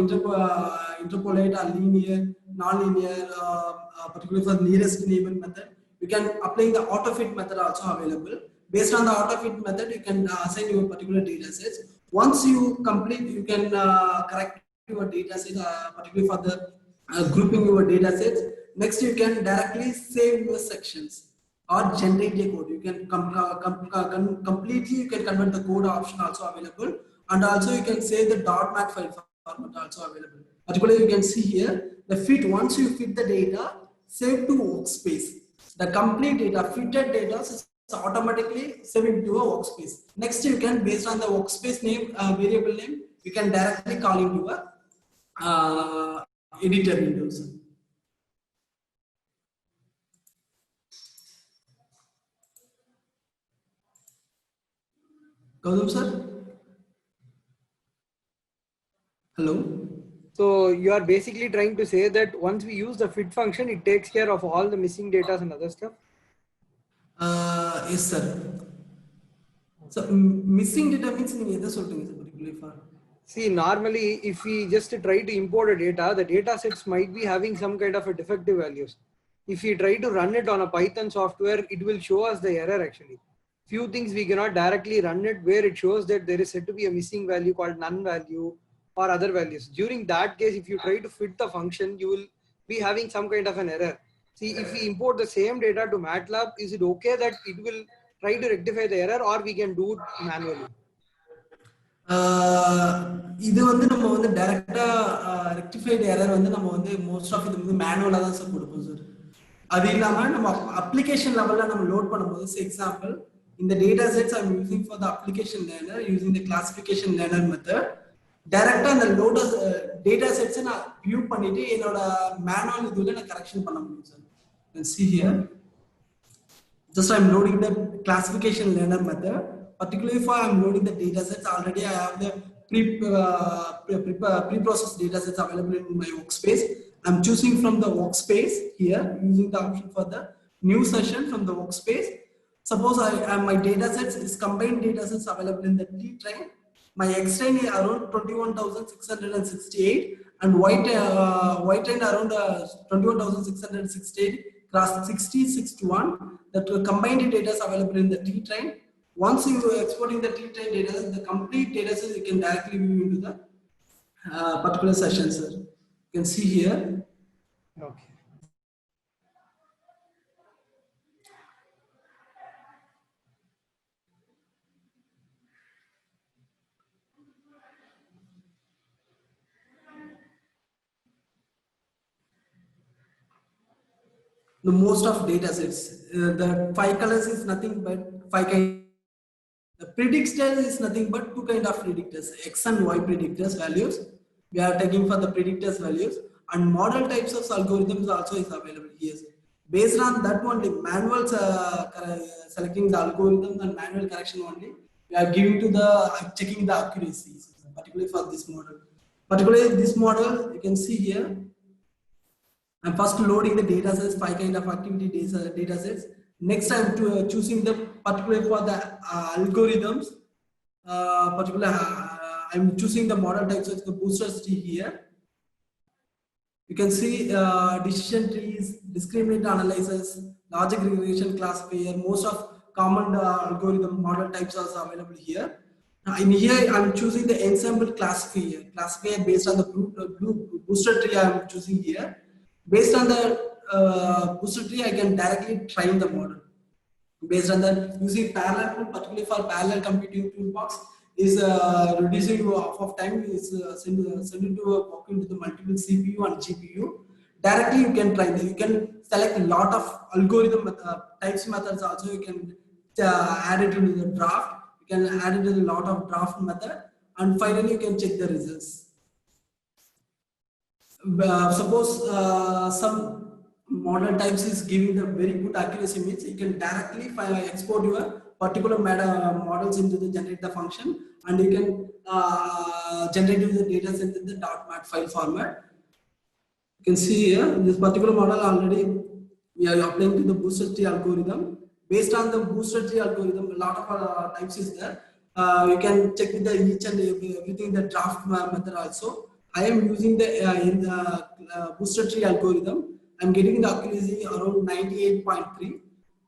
interpolate or linear, non-linear, particularly for nearest neighbor method, you can apply the auto fit method also available. Based on the AutoFit method, you can assign your particular data sets. Once you complete, you can correct your data set, particularly for the grouping your data sets. Next, you can directly save your sections or generate a code. You can completely, you can convert the code option also available, and also you can save the .mat file format also available. Particularly, you can see here the fit. Once you fit the data, save to workspace. The complete data, fitted data is automatically saving to a workspace. Next, you can, based on the workspace name, variable name, you can directly call into a editor windows. Gautam sir? Hello? So you are basically trying to say that once we use the fit function, it takes care of all the missing data and other stuff? Yes, sir. So missing data means particularly for. See, normally if we just try to import a data, the data sets might be having some kind of a defective values. If we try to run it on a Python software, it will show us the error actually. Few things we cannot directly run it where it shows that there is said to be a missing value called none value or other values. During that case, if you try to fit the function, you will be having some kind of an error. See, if we import the same data to MATLAB, is it okay that it will try to rectify the error, or we can do it manually? இது வந்து நம்ம வந்து டைரக்டா rectified error வந்து நம்ம வந்து most of இது வந்து மேனுவலா தான் சார் கொடுப்போம் சார். அது இல்லாம நம்ம அப்ளிகேஷன் லெவல்ல நம்ம லோட் பண்ணும்போது, ஃபார் எக்ஸாம்பிள் இந்த data sets I am using for the application learner using the classification learner method. டைரக்டா அந்த லோட் டேட்டா செட்ஸ் நான் வியூ பண்ணிட்டு என்னோட மேனுவல் இதுல நான் கரெக்ஷன் பண்ண முடியும் sir. You can see here just I'm loading the classification learner method. Particularly if I'm loading the data sets, already I have the pre-processed data sets available in my workspace. I'm choosing from the workspace here using the option for the new session from the workspace. Suppose my data sets is combined data sets available in the T train. My X train is around 21,668 and Y train around 21,668 cross 6061. That combined data is available in the T train. Once you are exporting the T train data, the complete data set you can directly view into the particular session, sir. You can see here. Okay. The most of data sets, the 5 colors is nothing but 5 kind. The predictors is nothing but 2 kind of predictors, X and Y predictors values. We are taking for the predictors values, and model types of algorithms also is available here. Based on that only, manual selecting the algorithm and manual correction only, we are giving to the checking the accuracy, particularly for this model. Particularly this model, you can see here. I'm first loading the data sets, 5 kind of activity data sets. Next, I'm choosing the particular for the algorithms. I'm choosing the model types of the booster tree here. You can see decision trees, discriminant analysis, logic regression classifier. Most of common algorithm model types are available here. In here, I'm choosing the ensemble classifier. Classifier based on the booster tree I'm choosing here. Based on the booster tree, I can directly train the model. Based on that, using parallel tool, particularly for parallel computing toolbox, is reducing half of time. Is sending to walk into the multiple CPU and GPU. Directly, you can train. You can select a lot of algorithm types methods. Also, you can add it into the draft. You can add it to a lot of draft method, and finally, you can check the results. Suppose some model types is giving the very good accuracy, means you can directly export your particular models into the generate the function, and you can generate the data set in the .mat file format. You can see here this particular model already we are applying to the booster tree algorithm. Based on the booster tree algorithm, a lot of types is there. You can check with the each and everything the draft method also. I am using the booster tree algorithm. I'm getting the accuracy around 98.3.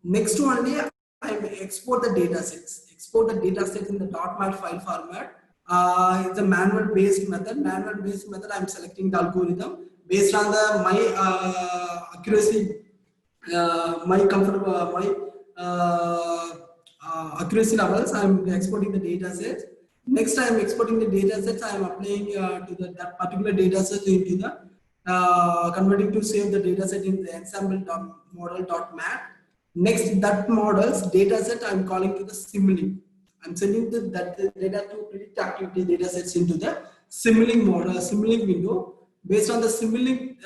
Next only I export the data sets. Export the data sets in the .mat file format. It's a manual based method. Manual based method. I'm selecting the algorithm based on the my accuracy, my comfortable, my accuracy levels. I'm exporting the data sets. Next, I'm exporting the data sets. I'm applying to that particular data set into the converting to save the data set in the ensemble.model.mat. Next, that model's data set I'm calling to the Simulink. I'm sending that data to predict activity data sets into the Simulink model, Simulink window. Based on the Simulink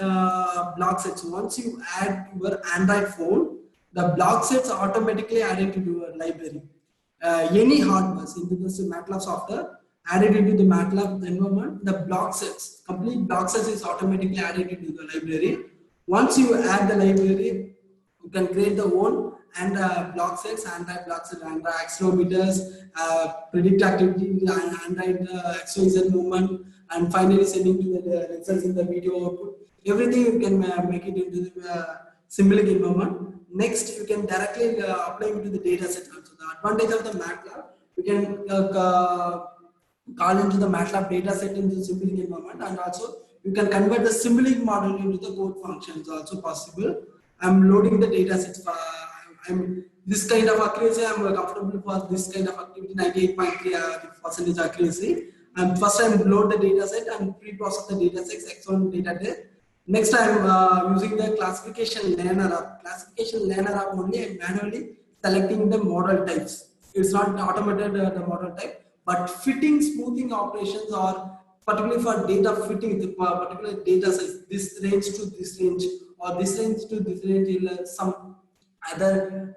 block sets, once you add your Android phone, the block sets are automatically added to your library. Any hardware into this MATLAB software added into the MATLAB environment, the block sets, complete block sets is automatically added into the library. Once you add the library, you can create the own and block sets, Android block sets, Android accelerometers, predict activity, Android XYZ movement, and finally sending to the results in the video output. Everything you can make it into the Simulink environment. Next, you can directly apply it to the data set also. The advantage of the MATLAB, you can call into the MATLAB data set in the Simulink environment, and also you can convert the Simulink model into the code functions also possible. I'm loading the data sets. I'm this kind of accuracy. I'm comfortable for this kind of activity, 98.3% accuracy. And first, I'm load the data set and pre-process the data sets, X1 data set. Next, I'm using the classification learner app. Classification learner app only. I'm manually selecting the model types. It's not automated the model type, but fitting, smoothing operations are particularly for data fitting the particular data size. This range to this range, or this range to this range. Some other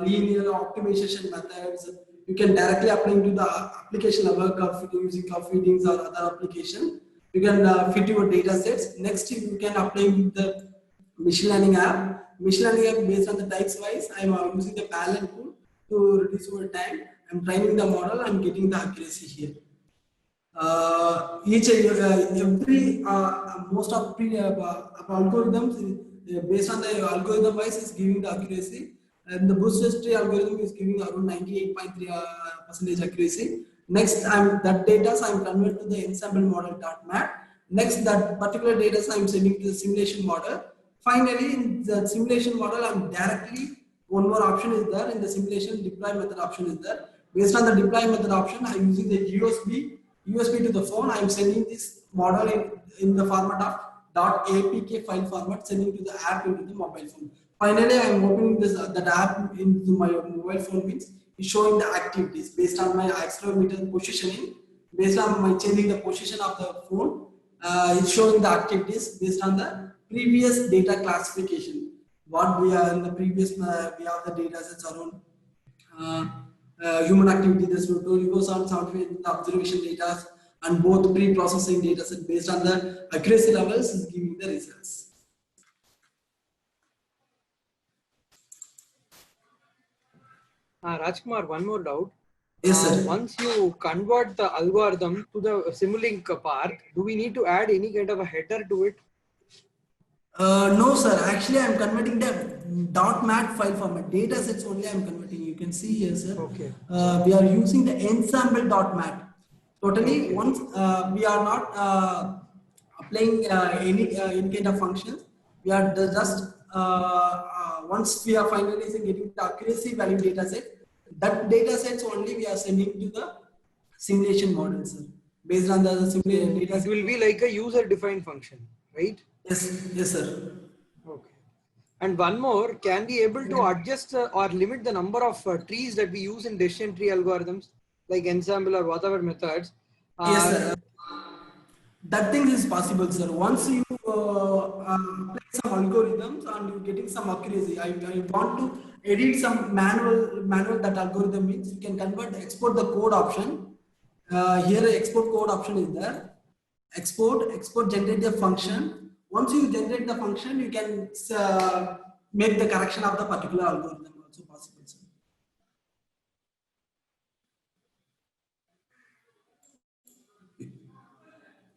linear optimization methods. You can directly apply to the application level curve fitting using curve fittings or other application. You can fit your data sets. Next, you can apply with the machine learning app. Machine learning app based on the types wise. I'm using the parallel tool to reduce over time. I'm training the model. I'm getting the accuracy here. Most of algorithms based on the algorithm wise is giving the accuracy, and the Boost tree algorithm is giving around 98.3% accuracy. Next, that data I'm convert to the ensemble model.mat. Next, that particular data I'm sending to the simulation model. Finally, in the simulation model, I'm directly one more option is there in the simulation deploy method option is there. Based on the deploy method option, I'm using the USB to the phone. I'm sending this model in the format of .apk file format, sending to the app into the mobile phone. Finally, I'm opening that app into my mobile phone means it's showing the activities based on my accelerometer positioning. Based on my changing the position of the phone, it's showing the activities based on the previous data classification. What we are in the previous, we have the data sets around human activity. This goes on the observation data and both pre-processing data set based on the accuracy levels is giving the results. Rajkumar, one more doubt. Yes, sir. Once you convert the algorithm to the Simulink part, do we need to add any kind of a header to it? No, sir. Actually, I'm converting the .mat file format. Data sets only I'm converting. You can see here, sir. Okay. We are using the ensemble.mat. Totally, Okay. once we are not applying any kind of functions. We are just once we are finalizing getting the accuracy value data set. That data sets only we are sending to the simulation model, sir. Based on the simulation data set. It will be like a user-defined function, right? Yes, sir. Okay. And one more, can we able to adjust or limit the number of trees that we use in decision tree algorithms, like ensemble or whatever methods? Yes, sir. That thing is possible, sir. Once you apply some algorithms and you're getting some accuracy, I want to edit some manual that algorithm means you can convert, export the code option. Here, export code option is there. Export, generate the function. Once you generate the function, you can make the correction of the particular algorithm also possible, sir.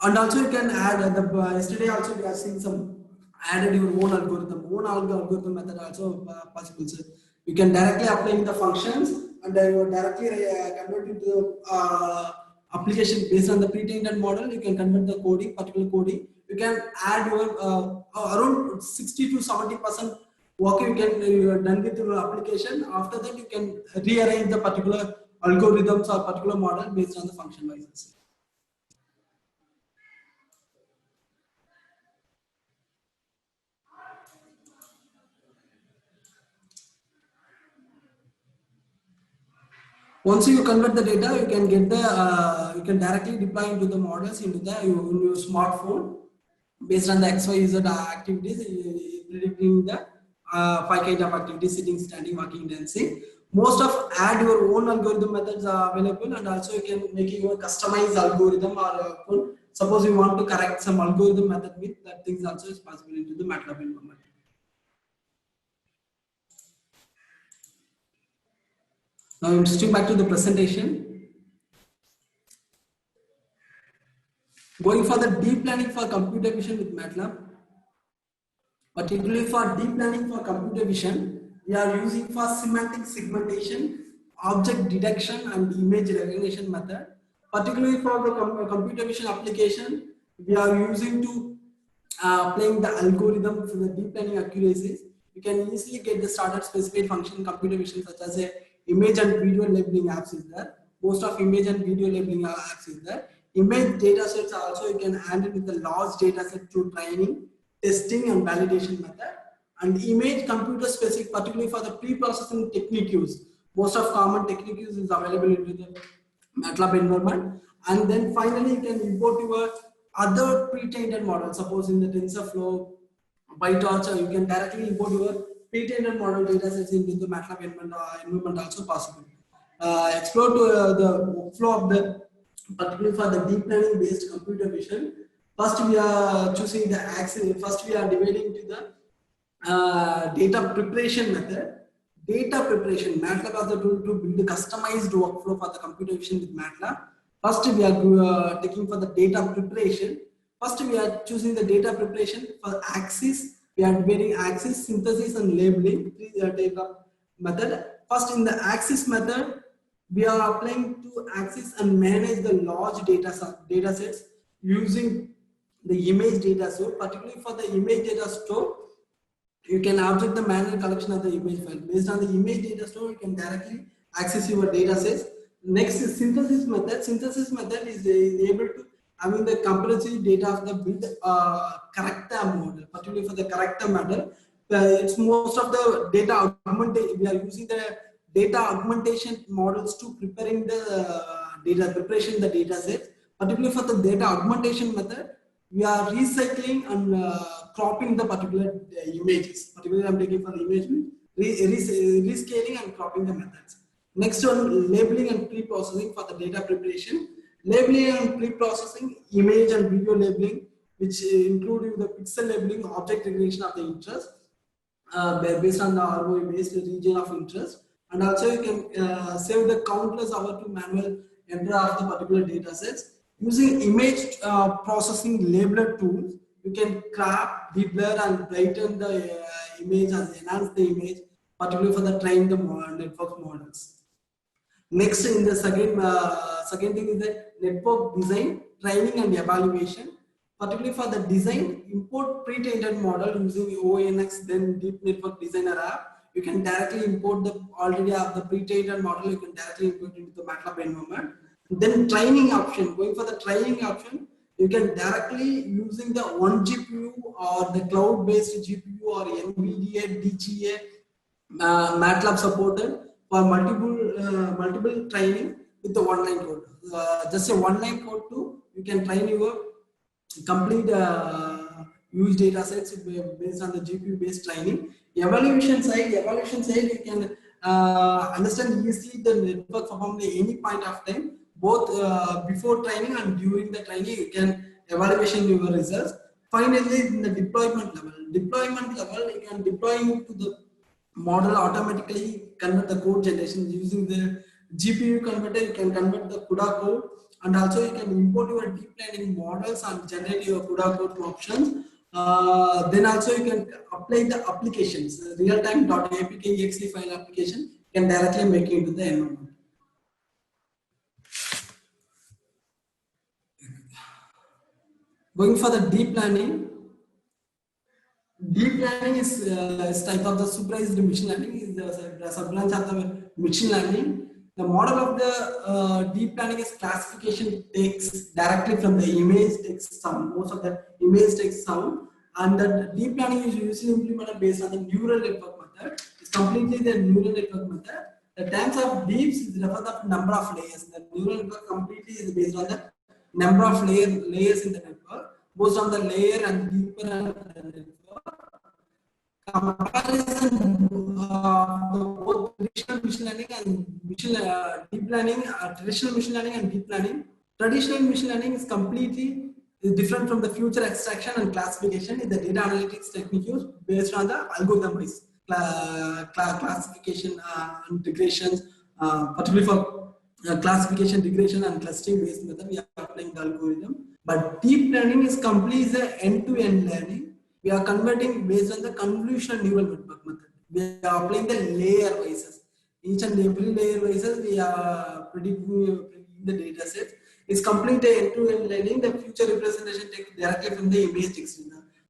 And also you can add yesterday also we are seeing some added your own algorithm method also possible, sir. You can directly apply in the functions and directly convert it to application based on the pre-trained model. You can convert the coding, particular coding. You can add your around 60 to 70% work you are done with your application. After that, you can rearrange the particular algorithms or particular model based on the function wise. Once you convert the data, you can get the you can directly deploy into the models into the your smartphone based on the XYZ activities, predicting the 5 kind of activities: sitting, standing, walking, dancing. Most of add your own algorithm methods are available, and also you can make your customized algorithm or suppose you want to correct some algorithm method with that things also is possible into the MATLAB environment. Now I'm switching back to the presentation. Going for the deep learning for computer vision with MATLAB. Particularly for deep learning for computer vision, we are using for semantic segmentation, object detection and image recognition method. Particularly for the computer vision application, we are using to playing the algorithm for the deep learning accuracies. You can easily get the startup specified function in computer vision such as a image and video labeling apps is there. Most of image and video labeling apps is there. Image data sets also you can handle with the large data set through training, testing and validation method. And image computer specific, particularly for the pre-processing technique use. Most of common technique use is available into the MATLAB environment. And then finally you can import your other pre-trained model. Suppose in the TensorFlow, PyTorch, you can directly import your pre-trained model data sets into the MATLAB environment also possible. Explore to the workflow of the, particularly for the deep learning based computer vision. First we are choosing the axis. First we are dividing to the data preparation method. Data preparation, MATLAB as a tool to build a customized workflow for the computer vision with MATLAB. First we are taking for the data preparation. First we are choosing the data preparation for axis. We are dividing axis, synthesis and labeling type of method. First in the axis method, we are applying to axis and manage the large data sets using the image data store. Particularly for the image data store, you can object the manual collection of the image file. Based on the image data store, you can directly access your data sets. Next is synthesis method. Synthesis method is able to having the comprehensive data of the build character model, particularly for the character model. It's most of the data augmentation. We are using the data augmentation models to preparing the preparation the data sets. Particularly for the data augmentation method, we are recycling and cropping the particular images. Particularly, I'm taking for the image, rescaling and cropping the methods. Next one, labeling and pre-processing for the data preparation. Labeling and pre-processing, image and video labeling, which include the pixel labeling, object recognition of the interest based on the ROI based region of interest. And also you can save the countless hours to manual enter of the particular data sets. Using image processing labeler tools, you can crop, deblur and brighten the image and enhance the image, particularly for the train the network models. Next, in the second thing is the network design, training and evaluation. Particularly for the design, import pre-trained model using ONNX, then Deep Network Designer app. You can directly import the already have the pre-trained model. You can directly import into the MATLAB environment. Then training option. Going for the training option, you can directly using the one GPU or the cloud-based GPU or NVIDIA DGA MATLAB supported for multiple training with the one-line code. Just a one-line code too. You can train your complete huge data sets based on the GPU-based training. Evaluation side, you can understand easily the network performance at any point of time. Both before training and during the training, you can evaluation your results. Finally, in the deployment level, you can deploy to the model automatically convert the code generation using the GPU converter. You can convert the CUDA code, and also you can import your deep learning models and generate your CUDA code options. Then also you can apply the applications, real-time.apk.exe file application, you can directly make it into the environment. Going for the deep learning. Deep learning is type of the supervised machine learning, is the sub-branch of the machine learning. The model of the deep learning is classification takes directly from the image text sound, most of the image text sound, and the deep learning is usually implemented based on the neural network method. It's completely the neural network method. The terms of deeps is refer the number of layers. The neural network completely is based on the number of layers in the network, based on the layer and deeper and the network. Comparison both traditional machine learning and deep learning, traditional machine learning and deep learning. Traditional machine learning is completely different from the feature extraction and classification in the data analytics technique used based on the algorithm-based classification and regressions, particularly for classification, regression, and clustering based method. We are applying the algorithm, but deep learning is completely the end-to-end learning. We are converting based on the convolutional neural network method. We are applying the layer basis. Each and every layer basis, we are predicting the data set. It's complete end-to-end learning. The future representation takes directly from the image text.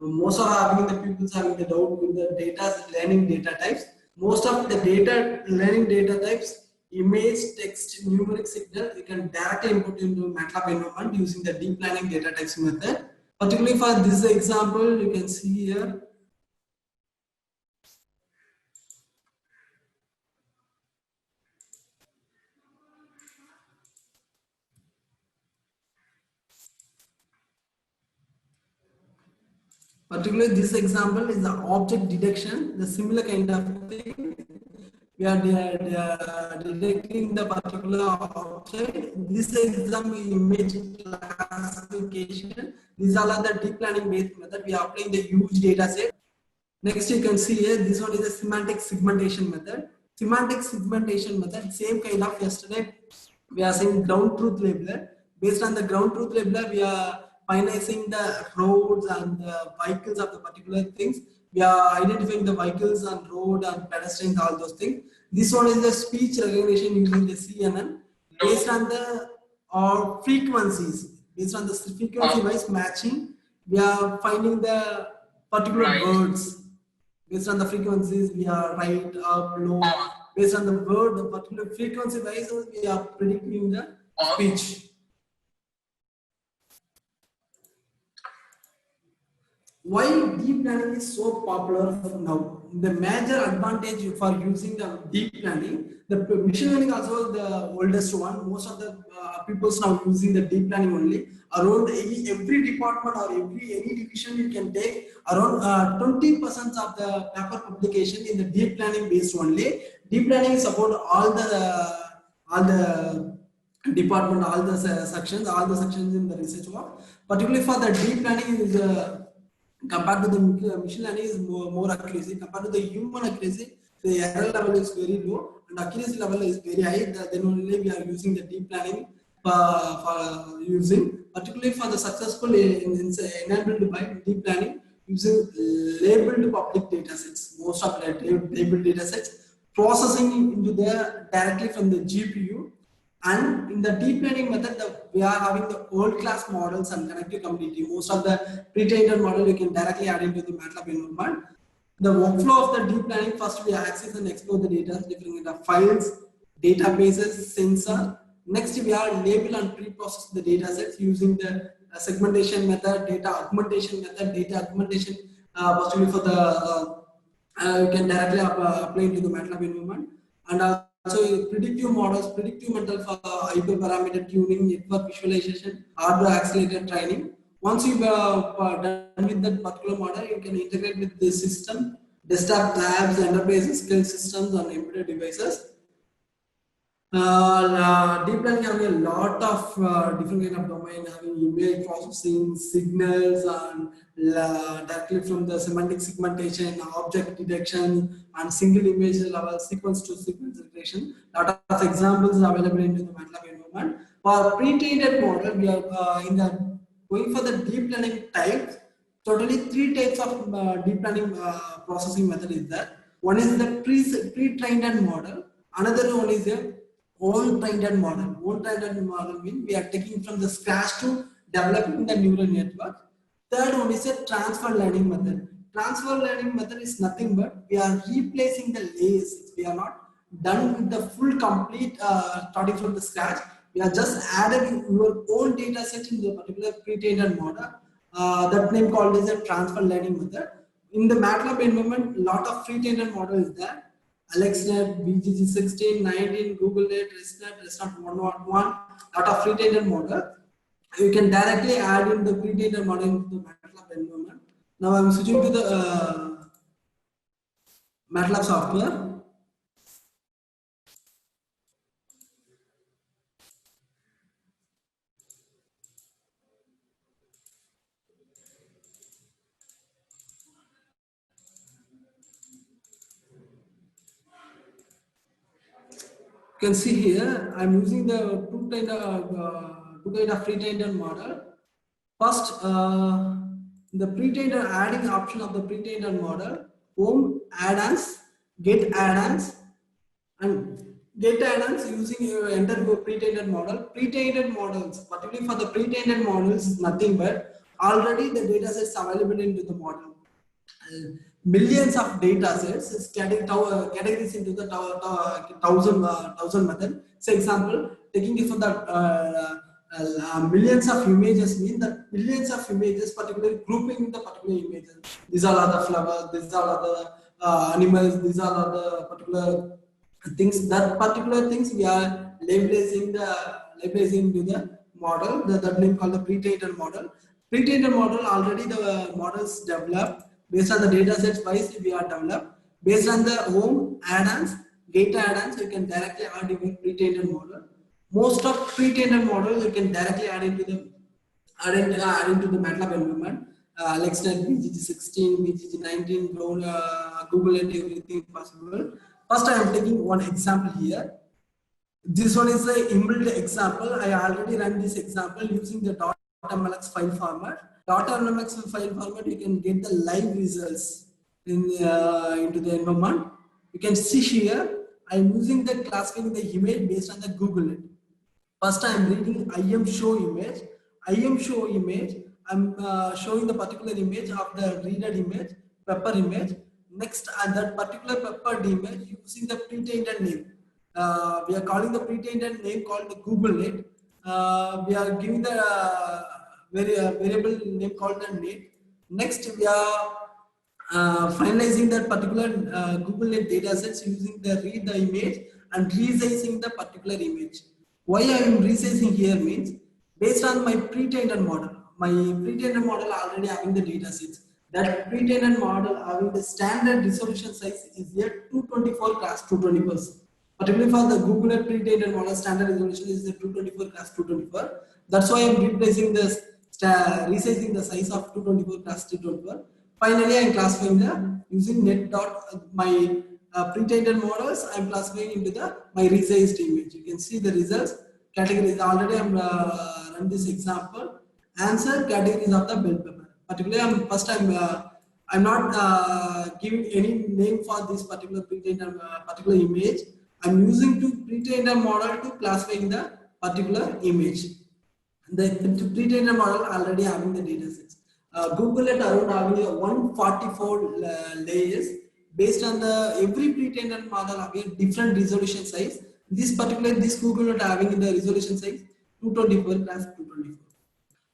Most of the people having the doubt with the data learning data types. Most of the data learning data types, image, text, numeric signal, you can directly input into MATLAB environment using the deep learning data types method. Particularly for this example, you can see here. Particularly this example is the object detection, the similar kind of thing. We are detecting the particular object. This example image classification. These all are the deep learning based method. We are applying the huge data set. Next you can see here, this one is a semantic segmentation method. Semantic segmentation method, same kind of yesterday we are saying ground truth labeler. Based on the ground truth labeler, we are finalizing the roads and the vehicles of the particular things. We are identifying the vehicles and road and pedestrians, all those things. This one is the speech recognition using the CNN based on the frequencies. Based on the frequency wise matching, we are finding the particular words. Based on the frequencies, we are right, up, low. Based on the word, the particular frequency wise, we are predicting the speech. Why deep learning is so popular now? The major advantage for using the deep learning, the machine learning also the oldest one. Most of the people now using the deep learning only. Around every department or any division you can take around 20% of the paper publication in the deep learning based only. Deep learning is about all the department, all the sections in the research work. Particularly for the deep learning is compared to the machine learning is more accuracy. Compared to the human accuracy, the error level is very low and accuracy level is very high. Then only we are using the deep learning for using. Particularly for the successful enabled by deep learning using labeled public data sets. Most of the labeled data sets processing into the directly from the GPU. And in the deep learning method, we are having the world-class models and connected community. Most of the pre-trained model you can directly add into the MATLAB environment. The workflow of the deep learning, first we access and explore the data, different kind of files, databases, sensor. Next we are label and pre-process the data sets using the segmentation method, data augmentation method, possibly for the you can directly apply into the MATLAB environment. And also predictive models, predictive mental for hyperparameter tuning, network visualization, hardware accelerated training. Once you are done with that particular model, you can integrate with the system, desktop labs, enterprise scale systems on embedded devices. Deep learning having a lot of different kind of domain, having image processing, signals, and directly from the semantic segmentation, object detection, and single image level sequence to sequence regression. Lot of examples are available in the MATLAB environment. For pre-trained model, we are going for the deep learning types. totally three types of deep learning processing method is there. One is the pre-trained model. Another one is a own trained model. Own trained model means we are taking from the scratch to developing the neural network. Third one is a transfer learning method. Transfer learning method is nothing but we are replacing the layers. We are not done with the full complete starting from the scratch. We are just added your own data set in the particular pre-trained model. That name called as a transfer learning method. In the MATLAB environment, lot of pre-trained model is there. AlexNet, BGG16, 19, GoogleNet, ResNet 101, lot of pre-trained model. You can directly add in the pre-trained model into the MATLAB environment. Now I'm switching to the MATLAB software. You can see here, I'm using the two kind of pre-trained model. First, the pre-trained adding option of the pre-trained model, home add-ons, get add-ons, and get add-ons using enter your pre-trained model. Pre-trained models, particularly for the pre-trained models, nothing but already the data sets available into the model. Millions of data sets is categories into the thousand method. Say example, taking it from the millions of images mean that millions of images, particularly grouping the particular images. These all are the flowers, these all are the animals, these all are the particular things. That particular things we are leveraging to the model. That name called the pre-trained model. Pre-trained model already the models developed. Based on the data sets wise we are developed. Based on the home add-ons, data add-ons, you can directly add in pre-trained model. Most of pre-trained models you can directly add into the MATLAB environment. AlexNet, BGG16, BGG19, Google and everything possible. First, I am taking one example here. This one is the inbuilt example. I already ran this example using the .mlx file format. .mlx file format, you can get the live results into the environment. You can see here, I am using the classifying the image based on the Google. First, I am reading IM show image. IM show image, I am showing the particular image of the reader image, pepper image. Next, that particular peppered image using the pre-trained name. We are calling the pre-trained name called the GoogleNet. We are giving the variable name called the net. Next, we are finalizing that particular GoogleNet data sets using the read the image and resizing the particular image. Why I am resizing here means based on my pre-trained model. My pre-trained model already having the data sets. That pre-trained model having the standard resolution size is here 224 class 220%. Particularly for the GoogleNet pre-trained model, standard resolution is the 224 class 224. That's why I am replacing this. Resizing the size of 224 class 224. Finally, I am classifying the using net dot my pre-trained models. I am classifying into the my resized image. You can see the results categories. Already I am run this example. Answer categories of the bell pepper. Particularly, I'm not giving any name for this particular pre-trained particular image. I'm using to pre-trained model to classifying the particular image. The pre-trained model already having the data sets. GoogleNet around having 144 layers based on the every pre-trained model having different resolution size. This GoogleNet having the resolution size 224 class 224.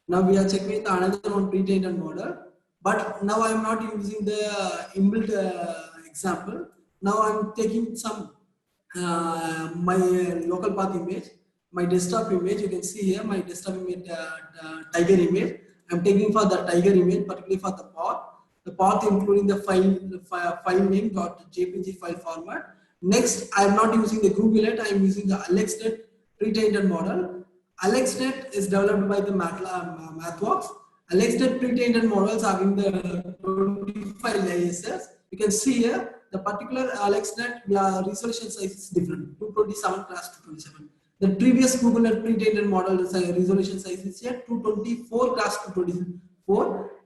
Now we are checking another one pre-trained model, but now I am not using the inbuilt example. Now I am taking some my local path image. My desktop image, you can see here my desktop image, tiger image. I'm taking for the tiger image, particularly for the path including the file name .jpg file format. Next, I'm not using the GoogleNet, I'm using the AlexNet pre-trained model. AlexNet is developed by the MathWorks. AlexNet pre-trained models having the 25 layers. You can see here the particular AlexNet resolution size is different, 227 class 227. The previous GoogleNet pre-trained model resolution size is here 224 class 224.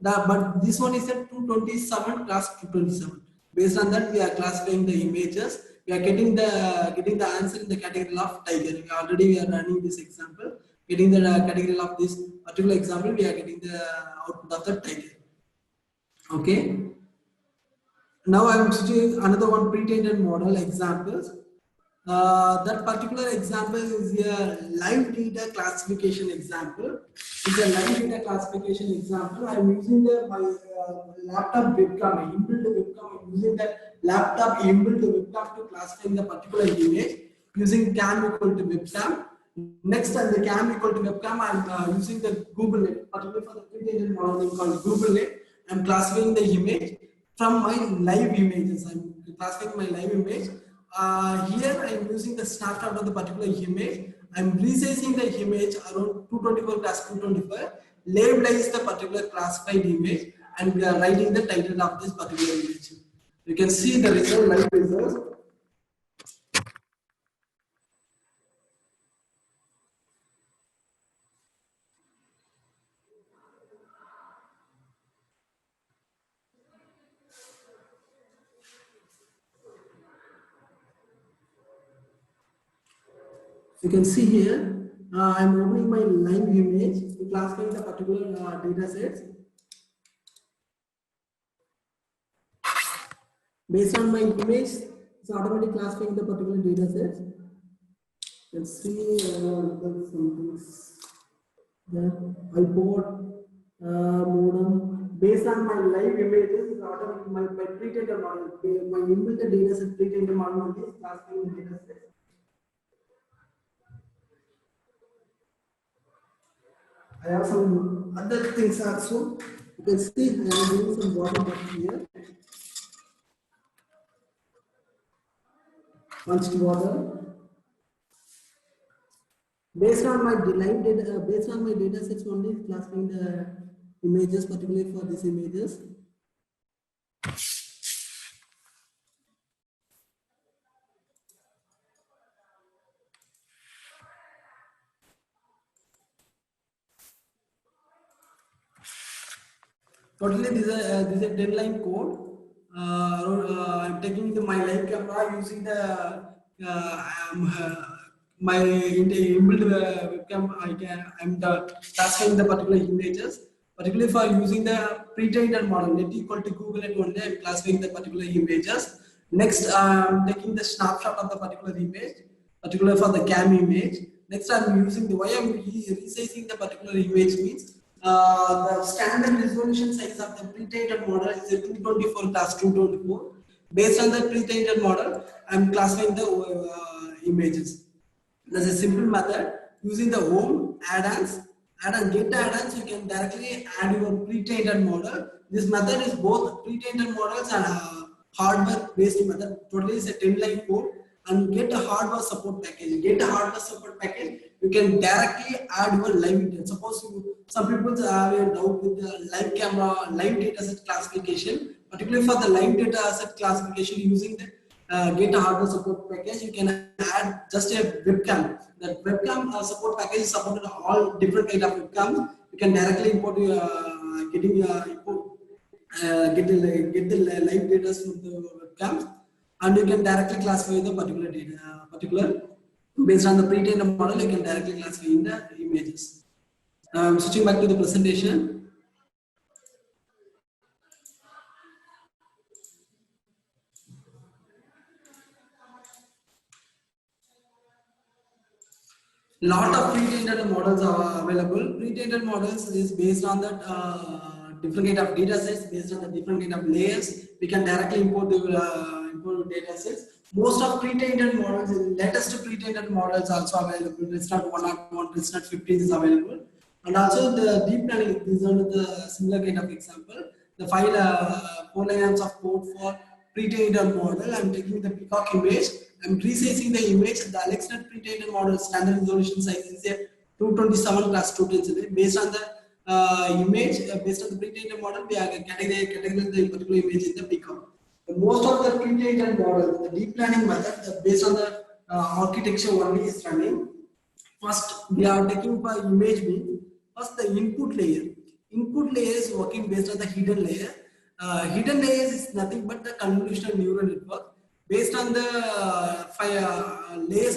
But this one is a 227 class 227. Based on that, we are classifying the images. We are getting the answer in the category of tiger. We are running this example. Getting the category of this particular example, we are getting the output of the tiger. Okay. Now I am switching another one pre-trained model examples. That particular example is a live data classification example. It's a live data classification example. I am using my laptop webcam, inbuilt webcam. I'm using the laptop inbuilt webcam to classify the particular image using cam equal to webcam. Next, on the cam equal to webcam, I'm using the Google Net, particularly for the pre-trained model called Google Net. I'm classifying the image from my live images. I'm classifying my live image. Here I am using the snapshot of the particular image. I am resizing the image around 224 class 225, labelize the particular classified image, and we are writing the title of this particular image. You can see the result, live result. You can see here, I'm opening my live image to classify the particular data sets. Based on my image, it's automatically classifying the particular data sets. Let's see some things. The iPod modem. Based on my live images, it's automatically my pre-trained model. My inbuilt data set pre-trained model is classifying the data sets. I have some other things also. You can see I am doing some bottom up here. Punched water. Based on my data sets only, classifying the images, particularly for these images. Totally, this is a 10-line code. I'm taking my live camera using the my inbuilt webcam. I'm classifying the particular images. Particularly for using the pre-trained model, net equal to Google Net only, I'm classifying the particular images. Next, I'm taking the snapshot of the particular image, particular for the cam image. Next, I'm using the why I'm resizing the particular image means. The standard resolution size of the pre-trained model is a 224 class 224. Based on the pre-trained model, I'm classifying the images. There's a simple method using the home add-ons. Get add-ons, you can directly add your pre-trained model. This method is both pre-trained models and hardware-based method. Totally is a 10-line code. And get a hardware support package. Get a hardware support package. You can directly add your live data. Suppose some people have a doubt with the live camera, live data set classification. Particularly for the live data set classification using the get a hardware support package, you can add just a webcam. That webcam support package is supported all different kind of webcams. You can directly import get the live data from the webcams. And you can directly classify the particular data, based on the pre-trained model, you can directly classify in the images. Switching back to the presentation. Lot of pre-trained models are available. Pre-trained models is based on that different kind of data sets, based on the different kind of layers. We can directly import the data sets. Most of pre-trained models, latest pre-trained models also available. ResNet 101, ResNet 15 is available. And also the deep learning, these are the similar kind of example. The 4 lines of code for pre-trained model. I'm taking the peacock image. I'm resizing the image. The AlexNet pre-trained model standard resolution size is a 227 class 210. Based on the image, based on the pre-trained model, we are categorizing the particular image in the peacock. Most of the pre-trained model, the deep learning method, based on the architecture only is running. First, we are taking by image means first the input layer. input layer is working based on the hidden layer. Hidden layers is nothing but the convolutional neural network. Based on the layers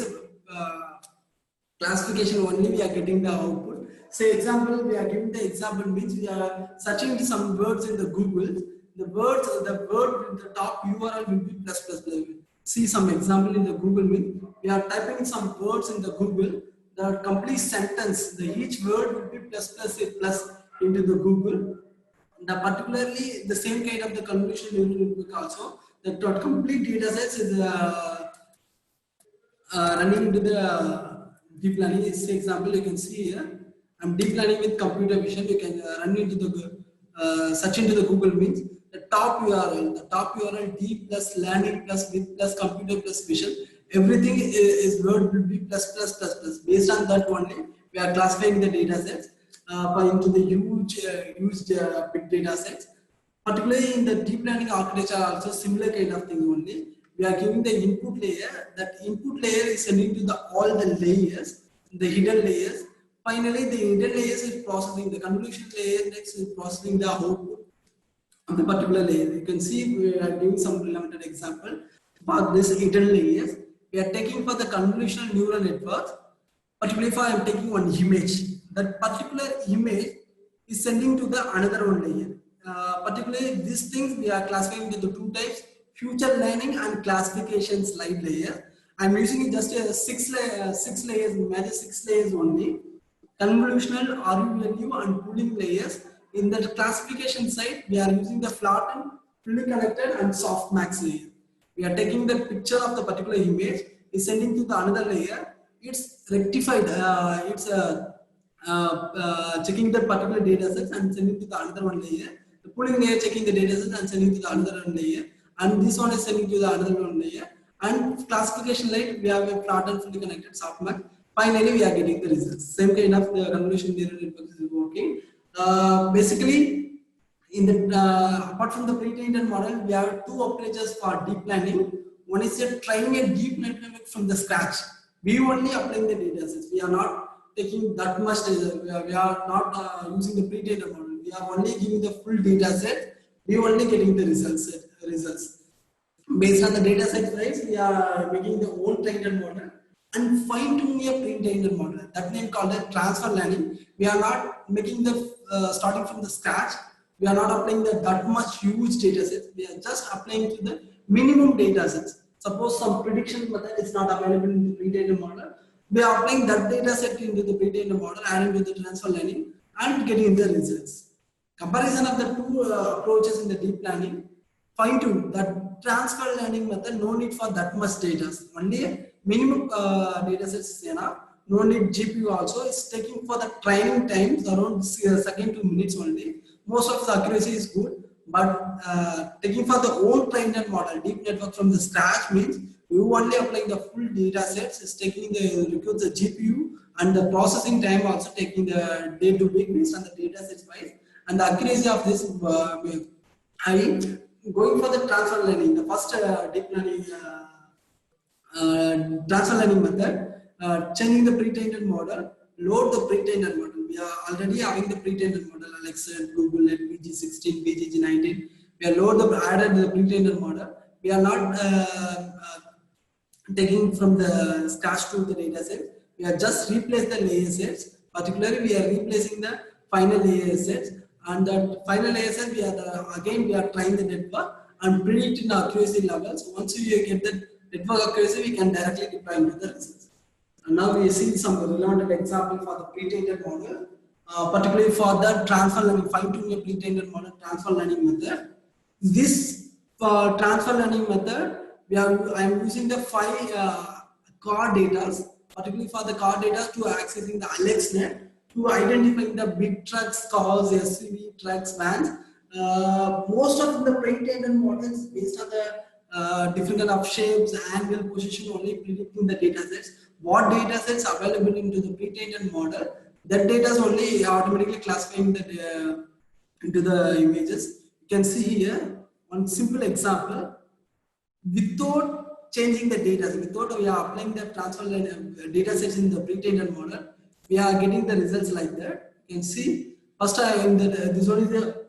classification only, we are getting the output. Say example, we are giving the example means we are searching some words in the Google. The word in the top URL will be plus plus plus. See some example in the Google means we are typing some words in the Google. The complete sentence, each word will be plus plus plus into the Google. Particularly the same kind of the convolutional neural network also. The complete data sets is running into the deep learning. This example you can see here. I'm deep learning with computer vision. You can run into the search into the Google means the top URL deep plus learning plus with plus computer plus vision. Everything is word will be plus plus plus plus. Based on that only, we are classifying the data sets into the huge big data sets. Particularly in the deep learning architecture, also similar kind of thing only. We are giving the input layer. That input layer is sending to all the layers, the hidden layers. Finally, the hidden layers is processing. The convolution layer next is processing the output of the particular layer. You can see we are giving some limited example for this hidden layers. We are taking for the convolutional neural networks. Particularly if I am taking one image, that particular image is sending to the another one layer. Particularly these things we are classifying into the two types: future learning and classification slide layer. I am using just a six layers, imagine 6 layers only. Convolutional, RULU and pooling layers. In the classification side, we are using the flattened, fully connected and softmax layer. We are taking the picture of the particular image, is sending to the another layer. It's rectified. It's checking the particular data sets and sending to the another one layer. The pooling layer checking the data sets and sending to the another one layer. And this one is sending to the another one layer. And classification layer, we have a flattened, fully connected softmax. Finally, we are getting the results. Same kind of the convolutional neural network is working. Basically, in the apart from the pre-trained model, we have two approaches for deep learning. One is training a deep network from the scratch. We only applying the data sets. We are not taking that much data. We are not using the pre-trained model. We are only giving the full data set. We are only getting the results. Based on the data set size, we are making the own trained model and fine-tuning a pre-trained model. That name called the transfer learning. We are not making the starting from the scratch. We are not applying that much huge data sets. We are just applying to the minimum data sets. Suppose some prediction method is not available in the pre-trained model. We are applying that data set into the pre-trained model, adding to the transfer learning and getting the results. Comparison of the two approaches in the deep learning. Fine-tune that transfer learning method, no need for that much data. Only minimum data sets, no need GPU also. It's taking for the training times around second 2 minutes only. Most of the accuracy is good, but taking for the own trained model, deep network from the scratch means you only applying the full data sets. It's taking requires the GPU and the processing time also taking the day to week based on the data sets wise, and the accuracy of this high. Going for the transfer learning, the first deep learning transfer learning method, changing the pre-trained model, load the pre-trained model. We are already having the pre-trained model, Alexa, Google, BG16, BG19. We are added the pre-trained model. We are not taking from the scratch to the data set. We are just replace the layer sets. Particularly, we are replacing the final layer sets. And that final layer set, we are trying the network and predicting the accuracy levels. Once we get the network accuracy, we can directly deploy into the results. And now we see some relevant example for the pre-trained model, particularly for the transfer learning, fine-tuning a pre-trained model transfer learning method. This transfer learning method, I am using the 5 car data, particularly for the car data to accessing the AlexNet. To identifying the big trucks, cars, SUV, trucks, vans. Most of the pre-trained models based on the different kind of shapes, angle, position, only predicting the data sets. What data sets available into the pre-trained model, that data is only automatically classifying the into the images. You can see here one simple example. Without changing the data, without we are applying the transfer data sets in the pre-trained model, we are getting the results like that. You can see First, this one is the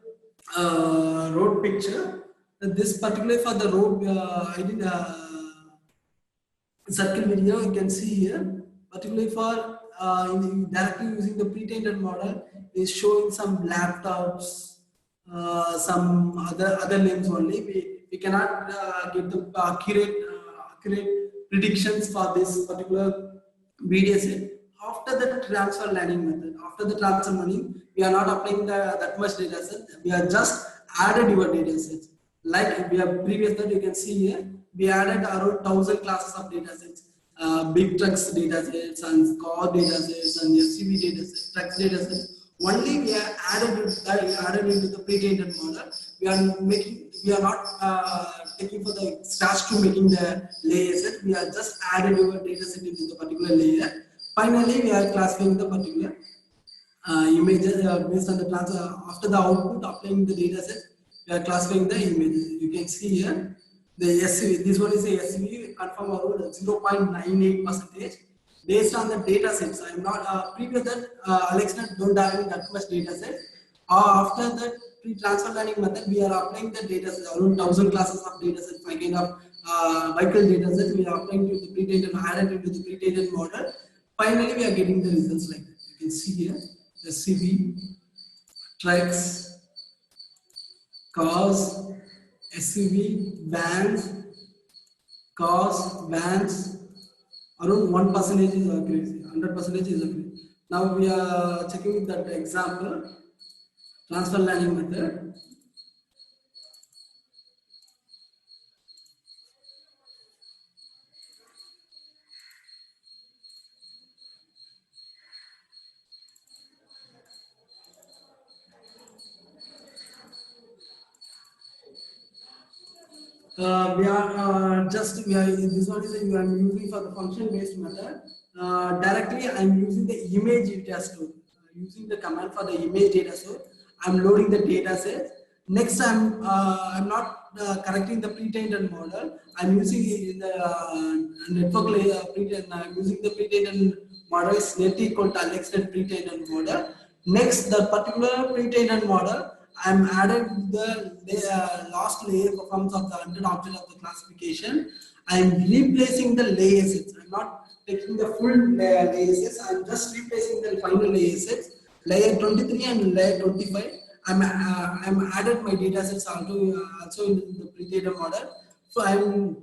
road picture. This particularly for the road, I did circle video. You can see here, particularly for directly using the pre-trained model, is showing some laptops, some other names only. We cannot get the accurate predictions for this particular video set. After the transfer learning method, after the transfer learning, we are not applying that much data set. We are just added your data sets. Like we have previous that you can see here, we added around 1,000 classes of data sets. Big trucks data sets and car data sets and SUV data sets, trucks data sets. Only we are added into the pre-trained model. We are not taking for the scratch to making the layer set. We are just added your data set into the particular layer. Finally, we are classifying the particular images based on the transfer. After the output, applying the data set, we are classifying the images. You can see here the SUV. This one is a SUV confirm around 0.98%. Based on the data sets, I am not previous that AlexNet don't have that much data set. After that pre-transfer learning method, we are applying the data set around 1,000 classes of data set, 5 kind of vehicle data set. We are applying to the pre-trained and added into the pre-trained model. Finally, we are getting the results like that. You can see here the CV, trucks, cars, SUV, vans, cars, vans. Around 1% is accuracy, 100% is accuracy. Now we are checking that example, transfer learning method. This one is I'm using for the function based method. Directly I'm using the image data store. Using the command for the image data store. I'm loading the data set. Next I'm not correcting the pre-trained model. I'm using the network layer pre-trained. I'm using the pre-trained model is net equal to AlexNet pre-trained model. Next the particular pre-trained model, I'm added the last layer performance of the unit object of the classification. I'm replacing the layer sets. I'm not taking the full layer sets. I'm just replacing the final layer sets. Layer 23 and layer 25. I'm added my data sets also in the pre-trained model. So I'm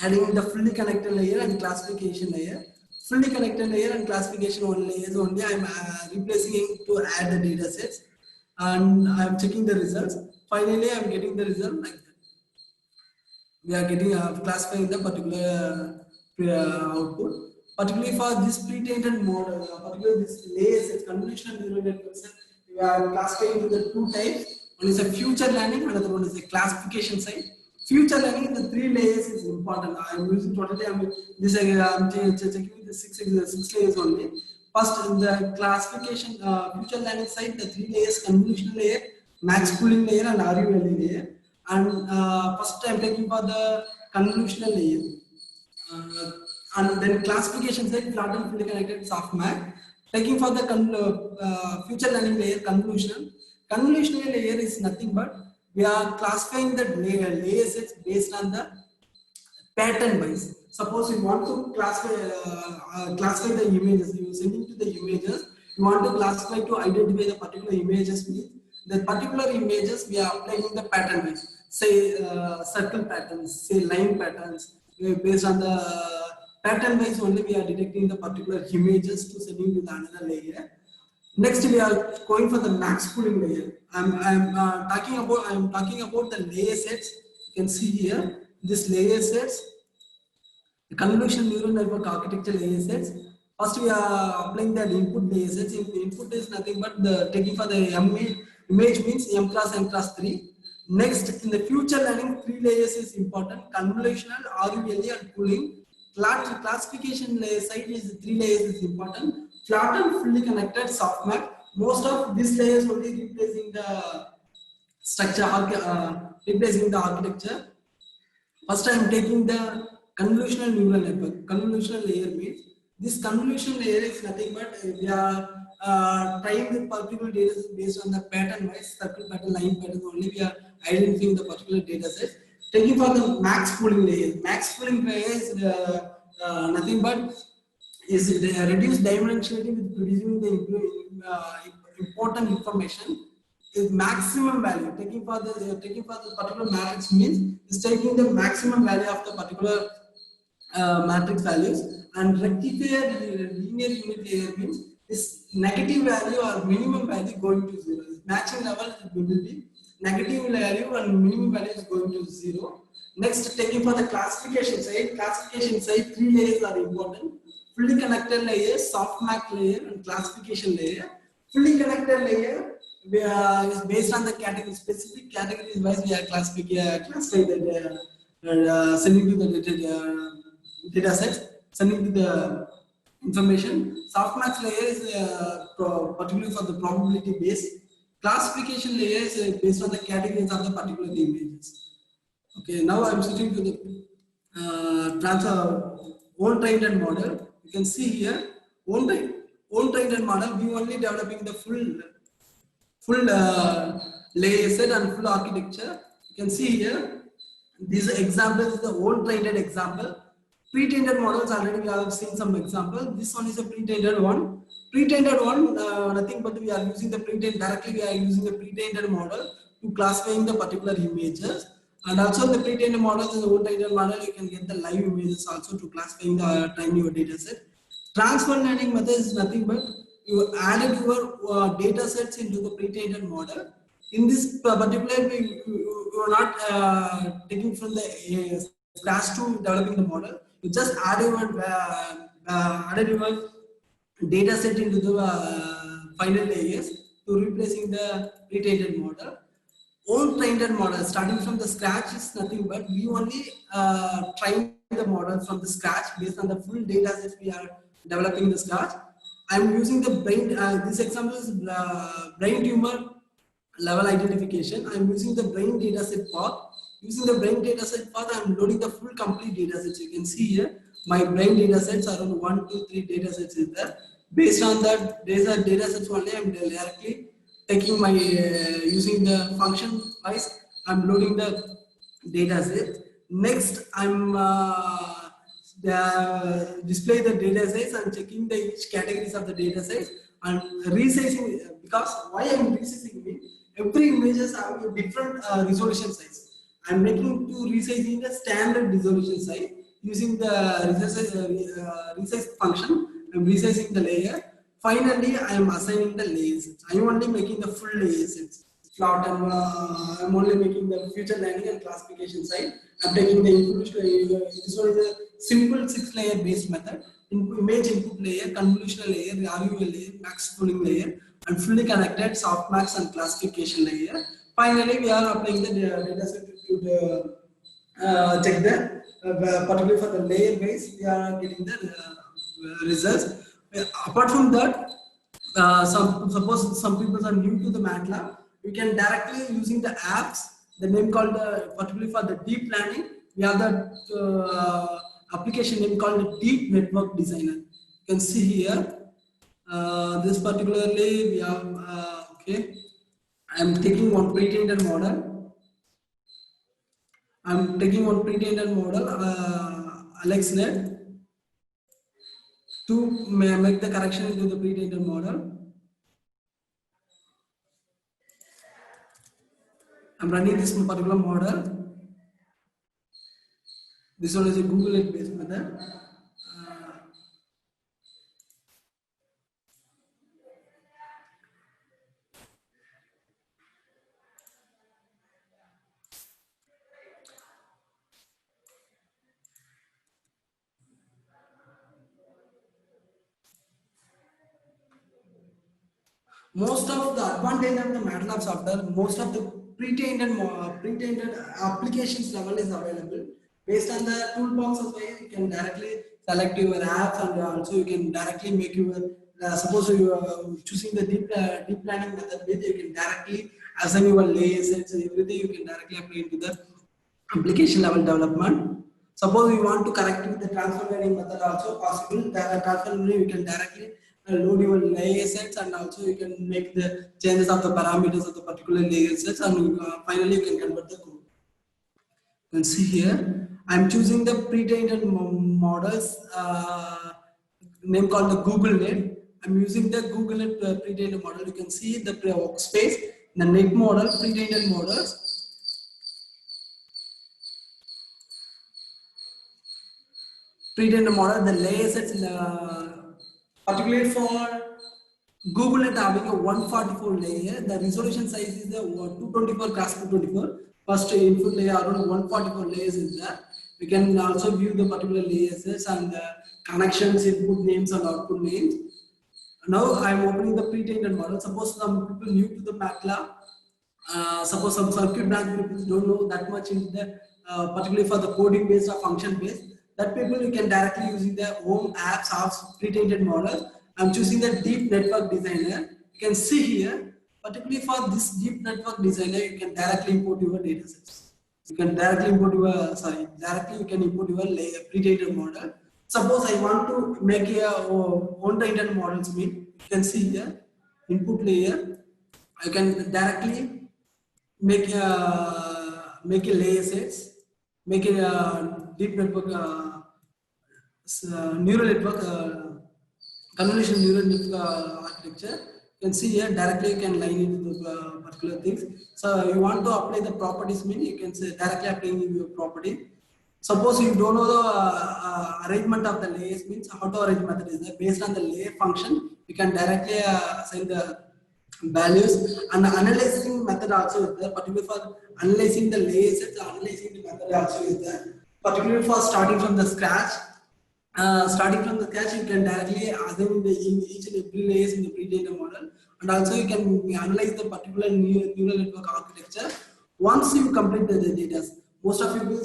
adding the fully connected layer and classification layer. Fully connected layer and classification layers only. I'm replacing it to add the data sets. And I'm checking the results. Finally, I'm getting the result like that. We are getting classifying the particular output. Particularly for this pre-trained model, particularly this layer sets, convolutional neural networks, we are classifying into the 2 types. One is a future learning, another one is a classification side. Future learning, the 3 layers is important. I'm using totally. I'm checking the 6 layers only. First, in the classification, future learning side, the 3 layers: convolutional layer, max pooling layer, and RUL layer. And first, I'm taking for the convolutional layer. And then classification side, flat and fully connected softmax. Taking for the future learning layer, convolutional. Convolutional layer is nothing but we are classifying the layer sets based on the pattern wise. Suppose you want to classify the images, you sending to the images, you want to classify to identify the particular images with the particular images, we are applying the pattern wise. Say circle patterns, say line patterns, based on the pattern wise only we are detecting the particular images to sending to the another layer. Next, we are going for the max pooling layer. I'm talking about the layer sets. You can see here this layer sets, the convolutional neural network architecture layer sets. First, we are applying the input layer sets. Input is nothing but the taking for the image means M class, N class 3. Next, in the future learning, 3 layers is important: convolutional, RULE, and pooling. Classification layer side is 3 layers is important. Flat and fully connected softmax. Most of these layers only replacing the structure, replacing the architecture. First, I am taking the convolutional neural network. Convolutional layer means This convolution layer is nothing but we are trying the particular data set based on the pattern wise, circle pattern, line pattern only. We are identifying the particular data set. Taking for the max pooling layer. Max pooling layer is nothing but is reduced dimensionality with producing the important information. Is maximum value taking for the particular matrix means is taking the maximum value of the particular matrix values, and rectifier linear unit layer means this negative value or minimum value going to 0. Matching level will be negative value and minimum value is going to 0. Next, taking for the classification side, 3 layers are important: fully connected layer, softmax layer, and classification layer. Fully connected layer is based on the category, specific categories wise we are classify the sending to the data sets, sending to the information. Softmax layer is particularly for the probability based. Classification layer is based on the categories of the particular images. Okay, now I'm switching to the transfer own trained model. You can see here own trained model. We only developing the full layer set and full architecture. You can see here these examples is the old trained example. Pre-trained models already we have seen some example. This one is a pre-trained one. Pre-trained one, nothing but we are using the pre-trained directly. We are using the pre-trained model to classifying the particular images. And also the pre-trained model is the old trained model. You can get the live images also to classifying the train your data set. Transfer learning method is nothing but you added your data sets into the pre-trained model. In this particular, you are not taking from the scratch to developing the model. You just added your data set into the final layers to replacing the pre-trained model. Old trained model starting from the scratch is nothing but we only train the model from the scratch based on the full data sets we are developing the scratch. I'm using the brain. This example is brain tumor level identification. I'm using the brain data set path. Using the brain data set path, I'm loading the full complete data sets. You can see here my brain data sets are around 1, 2, 3 data sets is there. Based on that data sets only, I'm directly taking my using the function wise. I'm loading the data set. Next, I'm display the data sets. I'm checking the each categories of the data sets and resizing. Because why I'm resizing it? Every images have a different resolution size. I'm making to resizing the standard resolution size using the resize function. I'm resizing the layer. Finally, I am assigning the layers. I'm only making the full layers. Plot and I'm only making the feature learning and classification side. I'm taking the input. This one is a simple 6-layer based method. Image input layer, convolutional layer, RUL layer, max pooling layer, and fully connected softmax and classification layer. Finally, we are applying the data set to the check the particularly for the layer base. We are getting the results. Apart from that, suppose some people are new to the MATLAB, we can directly using the apps. The name called particularly for the deep learning. We have the application name called Deep Network Designer. You can see here. This particularly we have okay. I'm taking one pre-trained model. I'm taking one pre-trained model, AlexNet, to make the correction into the pre-trained model. I'm running this particular model. This one is a Google based method. Most of the advantage of the MATLAB software, most of the pre-trained applications level is available. Based on the toolbox of way, you can directly select your apps, and also you can directly make your suppose you are choosing the deep learning method, you can directly assign your layers and everything. You can directly apply into the application level development. Suppose we want to correct with the transfer learning method also possible. The transfer learning, you can directly load your layer sets, and also you can make the changes of the parameters of the particular layer sets, and finally you can convert the code. You can see here, I'm choosing the pre-trained models name called the GoogleNet. I'm using the GoogleNet pre-trained model. You can see the workspace, the net model, pre-trained models. Pre-trained model, the layer sets, particularly for GoogleNet having a 144 layer, the resolution size is the 224 cross 224. First input layer around 144 layers is there. We can also view the particular layers and connections, input names and output names. Now I am opening the pre-trained model. Suppose some people new to the MATLAB, suppose some circuit branch people don't know that much into the particularly for the coding based or function based. That people you can directly using their home apps or pre-trained model. I'm choosing the deep network designer. You can see here, particularly for this deep network designer, you can directly import your data sets. You can directly import your directly you can import your pre-trained model. Suppose I want to make a on-trained models mean, you can see here input layer. I can directly make a layer sets, make a deep network neural network convolution neural network architecture. You can see here directly you can line into the particular things. So you want to apply the properties mean, you can say directly applying your property. Suppose you don't know the arrangement of the layers means how to arrange method is there. Based on the layer function, you can directly assign the values, and the analyzing method also is there. Particularly for analyzing the layer sets, analyzing the method also is there. Particularly for starting from the scratch. You can directly assign each and every layers in the pre-trained model, and also you can analyze the particular neural network architecture. Once you complete the data, most of you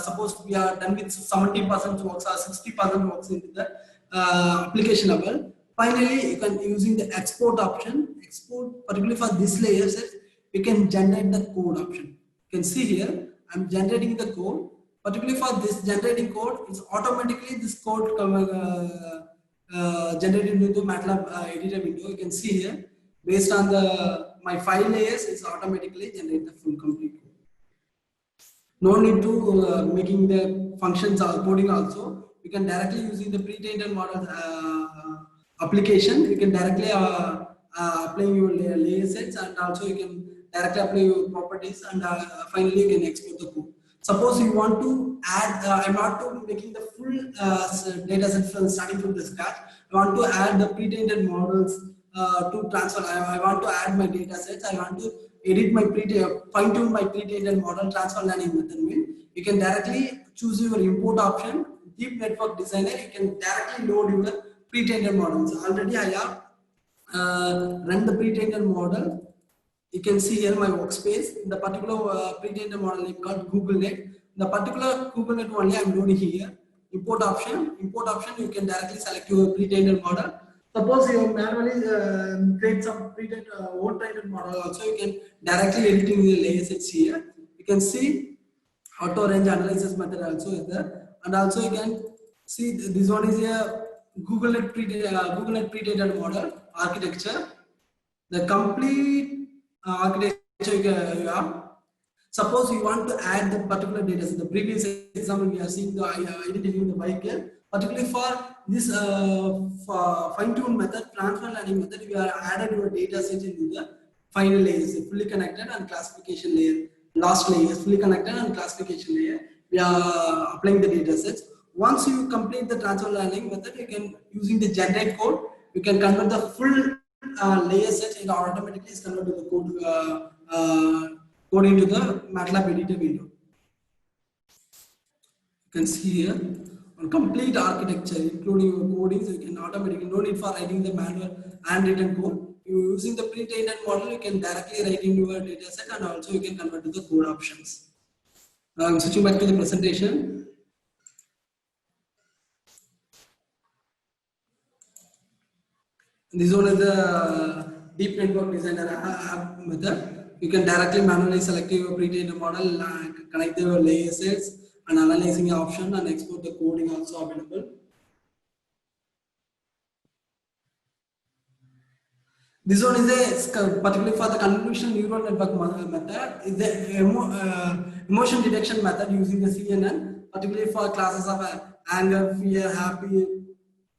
suppose we are done with 70% works or 60% works into the application level. Finally, you can using the export option. Export particularly for this layer set, you can generate the code option. You can see here, I'm generating the code. Particularly for this generating code, it's automatically this code generated into MATLAB editor window. You can see here, based on my file layers, it's automatically generate the full complete code. No need to making the functions or coding also. You can directly using the pre-trained model application. You can directly apply your layer sets, and also you can directly apply your properties, and finally you can export the code. Suppose you want to add, I'm not making the full data set from starting from the scratch. I want to add the pre-trained models to transfer. I want to add my data sets. I want to edit my fine tune my pre-trained model transfer learning method. You can directly choose your import option. Deep network designer, you can directly load your pre-trained models. Already I have run the pre-trained model. You can see here my workspace. The particular pre-trained model is called GoogleNet. The particular GoogleNet only I'm loading here. Import option. Import option, you can directly select your pre-trained model. Suppose you manually create some pre-trained own trained model also, you can directly editing the layer sets here. You can see auto range analysis method also is there, and also you can see this one is a GoogleNet pre-trained model architecture. The complete architecture you have. Suppose you want to add the particular data set. The previous example we are seeing the editing the vehicle. Particularly for this fine-tune method, transfer learning method, we are added your data set into the final layers, fully connected and classification layer. Last layer is fully connected and classification layer. We are applying the data sets. Once you complete the transfer learning method, you can using the generate code. You can convert the full layer set and automatically is converted to the code code into the MATLAB editor window. You can see here on complete architecture, including your coding, so you can automatically, no need for writing the manual handwritten code. You using the pre-trained model, you can directly write into your data set, and also you can convert to the code options. Now I'm switching back to the presentation. This one is the deep network designer method. You can directly manually select your pre-trained model, connect your layer sets, and analyzing option and export the coding also available. This one is a particularly for the convolutional neural network method. Is the emotion detection method using the CNN, particularly for classes of anger, fear, happy,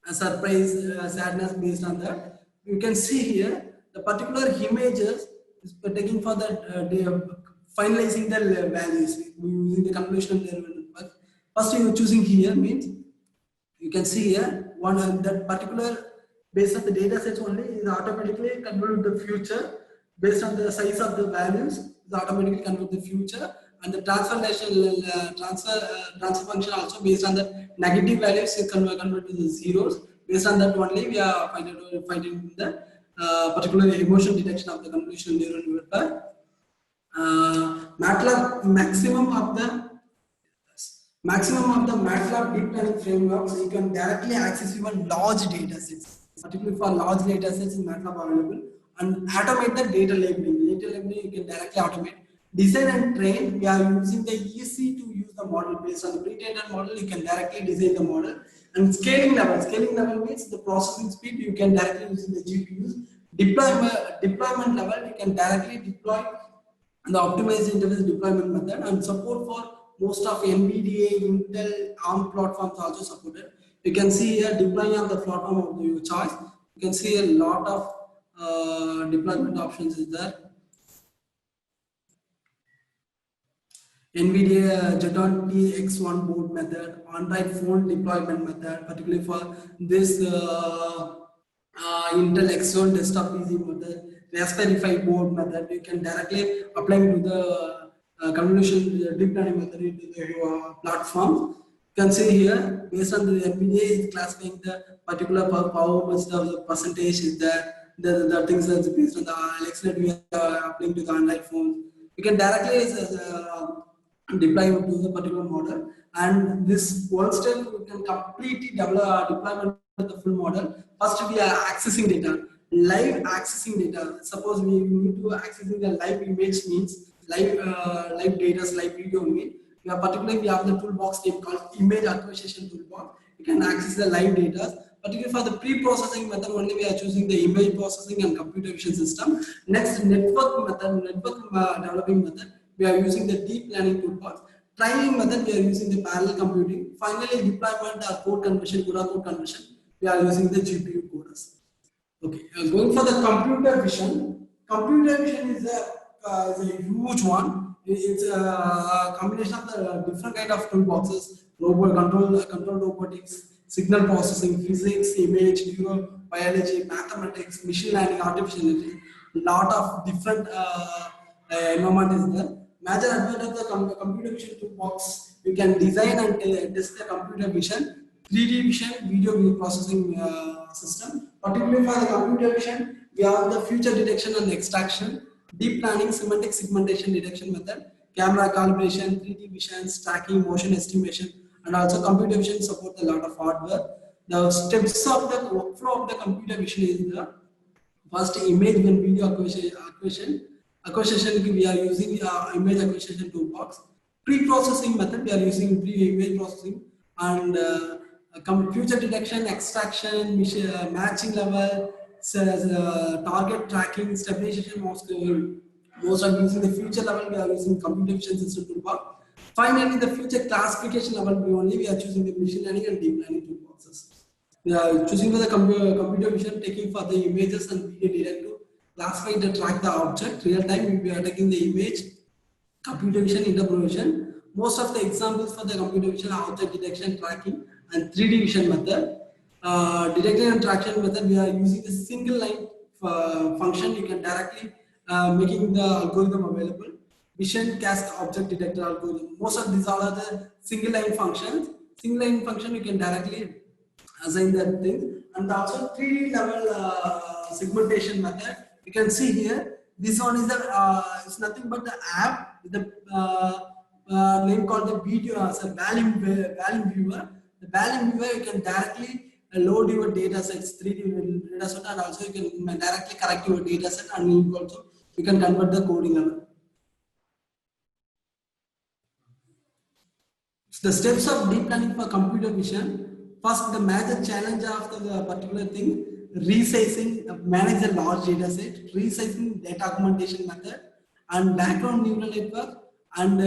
surprise, sadness. Based on that, you can see here the particular images is taking for the finalizing the values using the convolutional neural network. First, you choosing here means you can see here one that particular based on the data sets only is automatically convert the future based on the size of the values is automatically convert the future, and the transformation transfer function also based on the negative values is convert to the zeros. Based on that only we are finding the particular emotion detection of the convolutional neural network. MATLAB maximum of the MATLAB deep learning frameworks, you can directly access even large data sets. Particularly for large data sets in MATLAB available, and automate the data labeling. Data labeling you can directly automate. Design and train, we are using the easy to use the model based on the pre-trained model. You can directly design the model. And scaling level means the processing speed you can directly use in the GPUs. Deployment level, you can directly deploy the optimized interface deployment method, and support for most of NVIDIA, Intel, ARM platforms also supported. You can see here deploying on the platform of your choice. You can see a lot of deployment options is there. NVIDIA Jeton TX1 board method, Android phone deployment method, particularly for this Intel Xeon desktop PC method, Raspberry Pi board method. You can directly apply to the convolutional deep learning method into the platform. You can see here based on the NVIDIA is classifying the particular power much the percentage is there. The things that's based on the AlexNet we are applying to the Android phones. You can directly deploy to the particular model, and this one step you can completely develop deployment of the full model. First we are accessing data, live accessing data. Suppose we need to accessing the live image means live data, live video mean. Particularly we have the toolbox name called image acquisition toolbox. You can access the live data. Particularly for the pre-processing method only we are choosing the image processing and computer vision system. Next network developing method we are using the deep learning toolbox. Training method we are using the parallel computing. Finally deployment or code conversion, CUDA code conversion we are using the GPU coders. Okay, going for the computer vision. Computer vision is a huge one. It's a combination of the different kind of toolboxes: control robotics, signal processing, physics, image, neurobiology, mathematics, machine learning, artificial intelligence. Lot of different environment is there. Major advantage of the computer vision toolbox: you can design and test the computer vision, 3D vision, video processing system. Particularly for the computer vision, we have the feature detection and extraction, deep learning, semantic segmentation detection method, camera calibration, 3D vision, tracking, motion estimation, and also computer vision support a lot of hardware. The steps of the workflow of the computer vision is the first image and video acquisition. We are using image acquisition toolbox. Pre-processing method we are using image processing, and future detection, extraction, matching level, target tracking, stabilization. Most are using the future level we are using computer vision system toolbox. Finally, the future classification level we are choosing the machine learning and deep learning toolboxes. We are choosing the computer vision, taking for the images and video data to classify and track the object. Real time we are taking the image, computer vision, interpolation. Most of the examples for the computer vision are object detection, tracking, and 3D vision method. Detection and traction method we are using the single line function. You can directly making the algorithm available. Vision cache object detector algorithm. Most of these are the single line functions. Single line function you can directly assign that thing, and also 3D level segmentation method. You can see here. This one is it's nothing but the app with the name called the video as a value viewer. The value viewer you can directly load your data sets, 3D data set, and also you can directly correct your data set, and you can convert the coding level. The steps of deep learning for computer vision. First, the major challenge of the particular thing, resizing, manage a large data set, resizing data augmentation method, and background neural network, and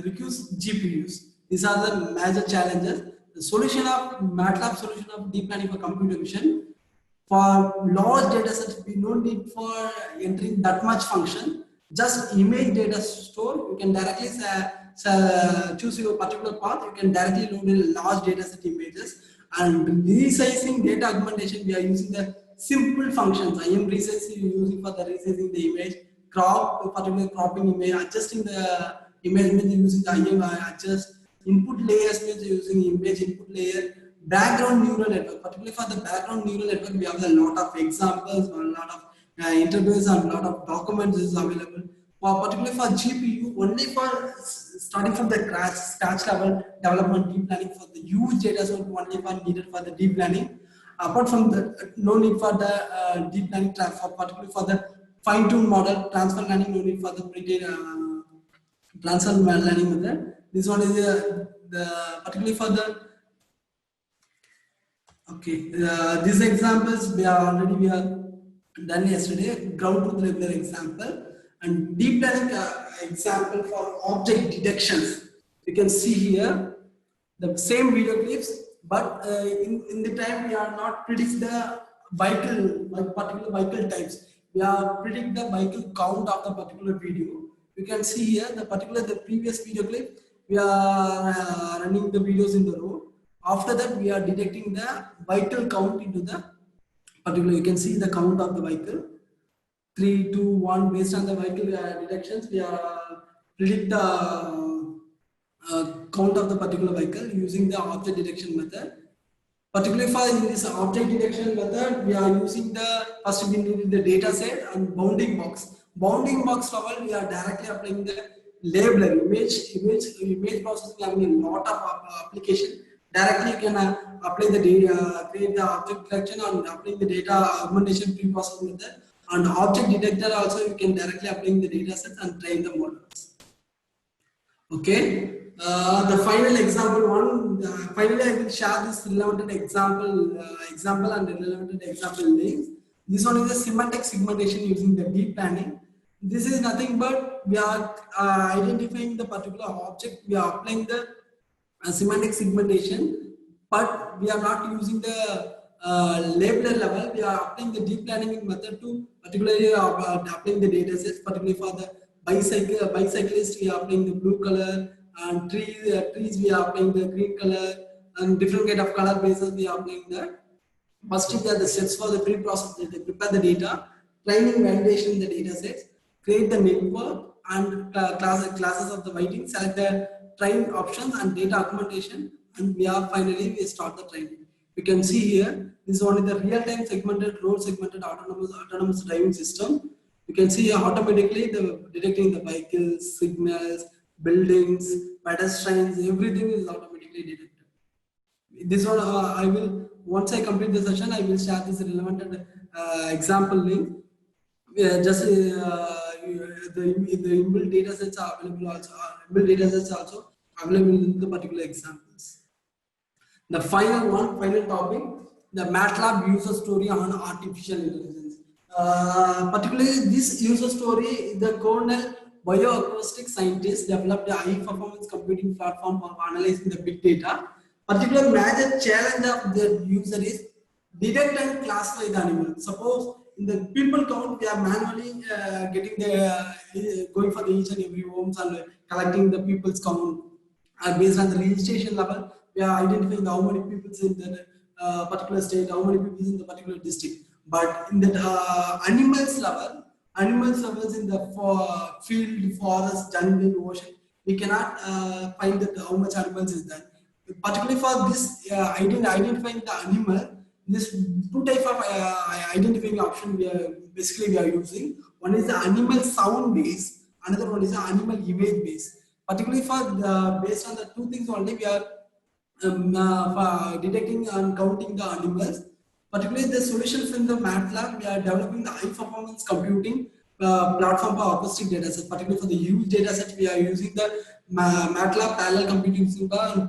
reduce GPUs. These are the major challenges. The solution of MATLAB solution of deep learning for computer vision. For large data sets, we don't need for entering that much function. Just image data store, you can directly choose your particular path. You can directly load in large data set images. And resizing data augmentation, we are using the simple functions. I am resizing using for the resizing the image, crop, particular cropping image, adjusting the image using the IM adjust, input layers means using image input layer, background neural network. Particularly for the background neural network, we have a lot of examples, a lot of interface, and a lot of documents is available. Particularly for GPU, only for starting from the scratch level development deep learning for the huge data set only for needed for the deep learning. Apart from the no need for the deep learning particularly for the fine-tuned model transfer learning, no need for the transfer learning method. This one is the particularly for the okay. These examples we are done yesterday. Ground truth regular example and deep learning example for object detections. You can see here the same video clips, but in the time we are not predict the particular vehicle types. We are predict the vehicle count of the particular video. You can see here the previous video clip. We are running the videos in the row. After that, we are detecting the vehicle count into the particular. You can see the count of the vehicle. 3, 2, 1. Based on the vehicle detections, we are predict the count of the particular vehicle using the object detection method. Particularly for in this object detection method, we are using the first we need the data set and bounding box. Bounding box level, we are directly applying the labeler image processing, having a lot of application. Directly you can apply the data, create the object detection and applying the data augmentation pre-processing method. And object detector also you can directly apply the data sets and train the models. Okay. The final example one. Finally, I will share this relevant example and relevant example links. This one is a semantic segmentation using the deep learning. This is nothing but we are identifying the particular object. We are applying the semantic segmentation, but we are not using the labeler level. We are applying the deep learning method to particularly applying the data sets. Particularly for the bicyclist, we are applying the blue color, and trees we are applying the green color, and different kind of color bases we are applying that. First is the steps for the pre-process. They prepare the data, training, validation in the data sets, create the network and classes of the weighting, select the train options and data augmentation, and we start the training. You can see here, this is only the real-time segmented, road segmented autonomous driving system. You can see here automatically detecting the vehicles, signals, buildings, pedestrians, everything is automatically detected. This one once I complete the session, I will share this relevant example link. The inbuilt data sets are available also. Inbuilt data sets also available in the particular examples. The final topic, the MATLAB user story on artificial intelligence. Particularly this user story, the Cornell bioacoustic scientists developed a high-performance computing platform for analyzing the big data. Particular major challenge of the user is detect and classify the animal. Suppose in the people count, we are manually going for each and every homes and collecting the people's count. And based on the registration level, we are identifying how many people in the particular state, how many people in the particular district. But in the animals levels in the field, forest, jungle, ocean, we cannot find that how much animals is there. Particularly for this identifying the animal, this two type of identifying option we are using. One is the animal sound base, another one is the animal image base. Particularly for based on the two things only, we are detecting and counting the animals. Particularly the solutions in the MATLAB, we are developing the high performance computing platform for acoustic data sets, particularly for the huge data set. We are using the MATLAB parallel computing super and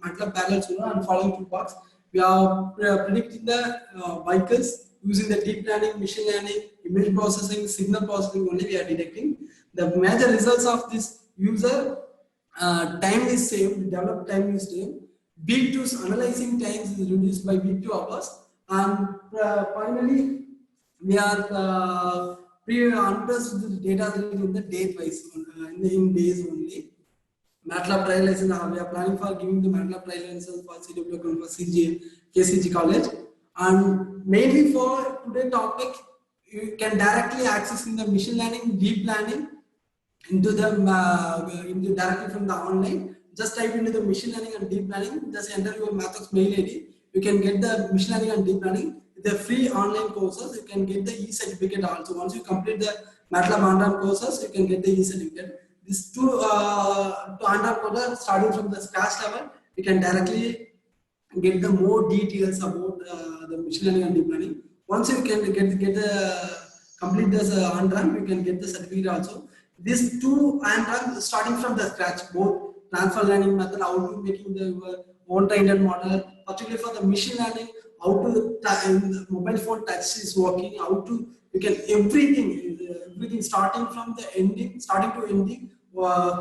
MATLAB parallel super and following toolbox. We are predicting the vehicles using the deep learning, machine learning, image processing, signal processing only we are detecting. The major results of this user time is saved, develop time is saved, week 2's analyzing times is reduced by week 2 hours, and finally we are unprecedented data in the date wise in days only. MATLAB trial license, we are planning for giving the MATLAB trial license for CW for CG, KCG college, and mainly for today's topic, you can directly access in the machine learning, deep learning into the directly from the online. Just type into the machine learning and deep learning. Just enter your Mathox mail ID. You can get the machine learning and deep learning. The free online courses. You can get the e-certificate also. Once you complete the MATLAB online courses, you can get the e-certificate. These two courses starting from the scratch level, you can directly get the more details about the machine learning and deep learning. Once you can get the complete this on-ramp, you can get the certificate also. These two on-ramp starting from the scratch, both transfer learning method, how to making the own trained model, particularly for the machine learning, how to the mobile phone touch is working, how to you can everything starting from the ending, starting to ending,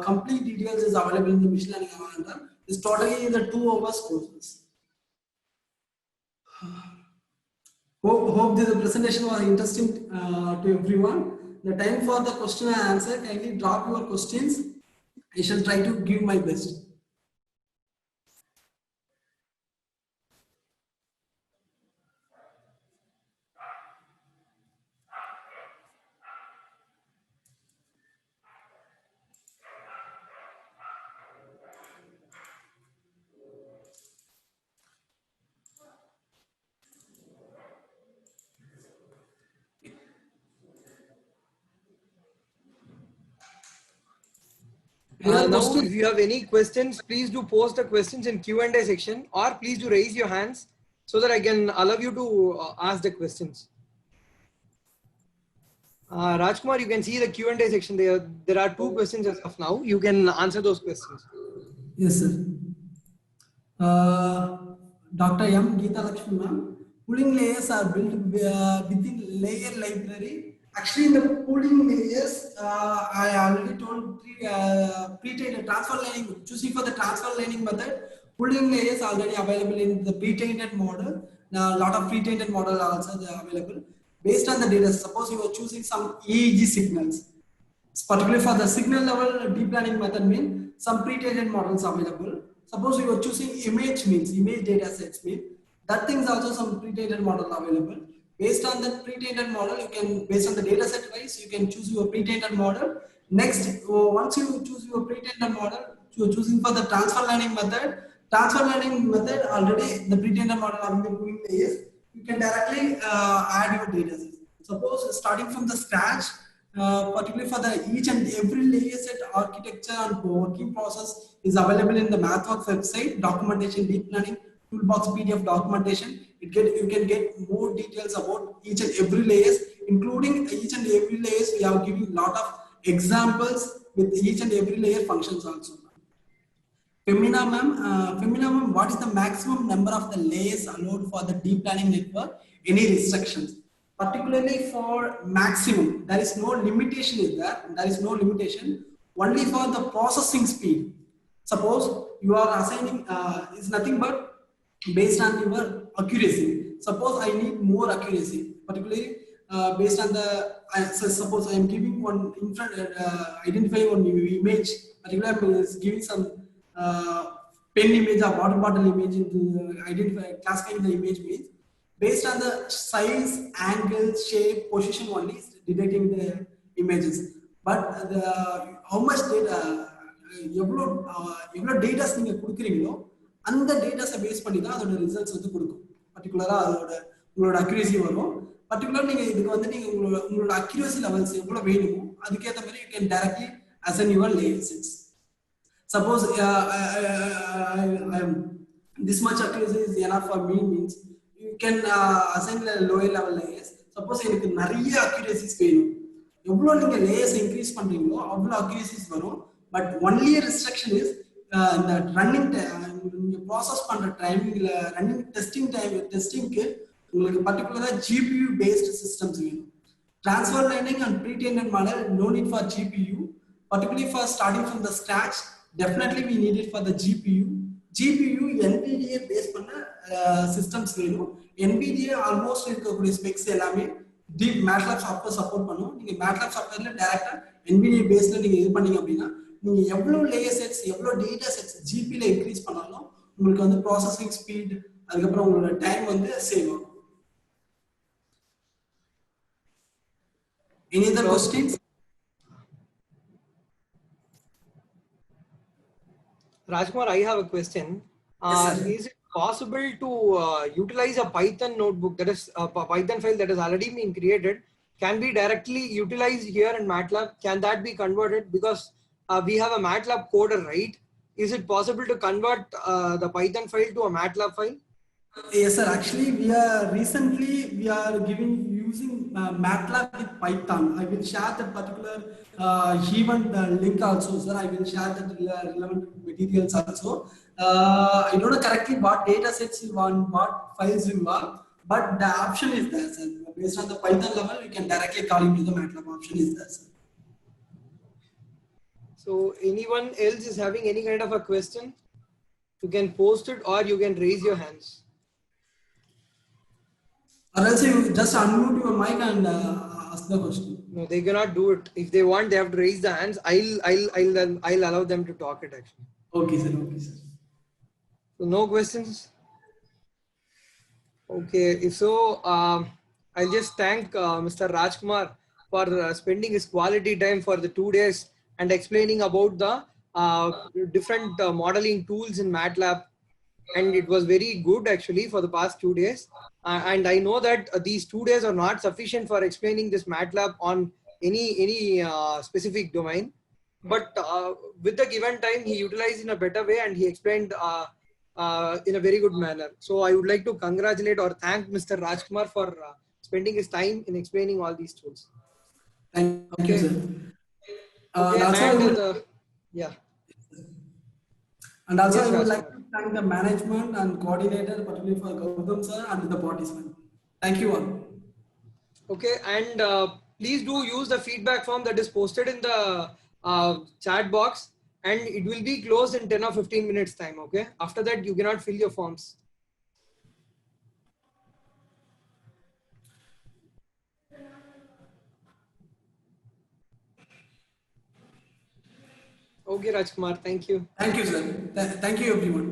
complete details is available in the machine learning on-ramp. This totally the 2 hours courses. Hope this presentation was interesting to everyone. The time for the question and answer, kindly drop your questions. I shall try to give my best. Now, if you have any questions, please do post the questions in Q&A section, or please do raise your hands so that I can allow you to ask the questions. Rajkumar, you can see the Q&A section there. There are 2 questions as of now. You can answer those questions. Yes, sir. Dr. M. Geeta Lakshmi ma'am, pooling layers are built within layer library. Actually, in the pooling layers, I already told pre-trained transfer learning, choosing for the transfer learning method, pooling layers already available in the pre-trained model. Now, a lot of pre-trained model are also available. Based on the data, suppose you are choosing some EEG signals, particularly for the signal level deep learning method mean some pre-trained models available. Suppose you are choosing image data sets mean that thing is also some pre-trained model available. Based on that pre-trained model, you can, based on the data set wise, you can choose your pre-trained model. Next, once you choose your pre-trained model, you are choosing for the transfer learning method. Transfer learning method already the pre-trained model are in the pooling layers. You can directly add your data set. Suppose starting from the scratch, particularly for the each and every layer set architecture and working process is available in the Mathox website, documentation, deep learning, toolbox PDF documentation. You can get more details about each and every layers, including each and every layers. We are giving a lot of examples with each and every layer functions also. Femina ma'am, what is the maximum number of the layers allowed for the deep learning network? Any restrictions? Particularly for maximum, there is no limitation is there. There is no limitation. Only for the processing speed. Suppose you are assigning is nothing but based on your accuracy. Suppose I need more accuracy, particularly based on the. So suppose I am giving one identifying one image. Particularly I am giving some pen image or water bottle image into classifying the image means. Based on the size, angle, shape, position only is detecting the images. But how much data, எவ்வளோ datas நீங்க கொடுக்குறீங்களோ அந்த டேட்டாஸை base பண்ணி தான் அதோட results வந்து கொடுக்கும். பர்டிகுலரா உங்களோட அக்யூரேசி வரும். பர்டிகுலர் நீங்க இதுக்கு வந்து நீங்க உங்களோட அக்யூரேசி லெவல்ஸ் எவ்வளவு வேணுமோ அதுக்கேற்ற மாதிரி you can directly assign your layer sets. Suppose this much accuracy is enough for me means you can assign the lower level layers. Suppose எனக்கு நிறைய accuracies வேணும், எவ்வளோ நீங்க லேயர்ஸ் இன்க்ரீஸ் பண்றீங்களோ அவ்வளோ அக்யூரசிஸ் வரும். பட் ஒன்லி ரெஸ்ட்ரிக்ஷன் இஸ் இந்த running நீங்க ப்ராசஸ் பண்ற டைம் இல்ல ரன்னிங் டெஸ்டிங்க்கு உங்களுக்கு பர்டிகுலரா GPU பேஸ்ட் சிஸ்டம்ஸ் வேணும். Transfer learning and pre-trained model, no need for GPU. Particularly for starting from the scratch, definitely we need it for the GPU. GPU NVIDIA based பண்ண systems வேணும். NVIDIA almost இருக்கக்கூடிய specs எல்லாமே deep MATLAB software support பண்ணும். நீங்க MATLAB softwareல டைரக்டா NVIDIA பேஸ்ல நீங்க இது பண்ணீங்க அப்படின்னா நீங்க எவ்வளவு லேயர் செட்ஸ் எவ்வளவு டேட்டா செட்ஸ் GPU ல இன்க்ரீஸ் பண்ணாலும் உங்களுக்கு வந்து ப்ராசஸிங் ஸ்பீட் அதுக்கப்புறம் உங்களோட டைம் வந்து சேவ் ஆகும். Any other questions? Rajkumar, I have a question. Yes, Is it possible to utilize a Python notebook, that is a Python file that has already been created, can be directly utilized here in MATLAB? Can that be converted? Because we have a MATLAB coder, right? Is it possible to convert the Python file to a MATLAB file? Yes, sir. Actually, we are using MATLAB with Python. I will share that particular event link also, sir. I will share that relevant materials also. I don't know correctly what data sets you want, what files you want, but the option is there, sir. Based on the Python level, you can directly call into the MATLAB option is there, sir. So anyone else is having any kind of a question, you can post it or you can raise your hands. Or else you just unmute your mic and ask the question. No, they cannot do it. If they want, they have to raise the hands. I'll allow them to talk it actually. Okay, sir. Okay, sir. So no questions. Okay, if so, I'll just thank Mr. Rajkumar for spending his quality time for the 2 days and explaining about the different modeling tools in MATLAB. And it was very good actually for the past 2 days. And I know that these 2 days are not sufficient for explaining this MATLAB on any specific domain. But with the given time, he utilized in a better way and he explained in a very good manner. So I would like to congratulate or thank Mr. Rajkumar for spending his time in explaining all these tools. Thank you, sir. Okay, Also, and, yeah. And also, Yes, I would Rajkumar. like to thank the management and coordinator, particularly for Gautam sir and the participants. Thank you all. Okay, and please do use the feedback form that is posted in the chat box, and it will be closed in 10 or 15 minutes time. Okay, after that you cannot fill your forms. Okay, Rajkumar, thank you. Thank you, sir. Thank you, everyone.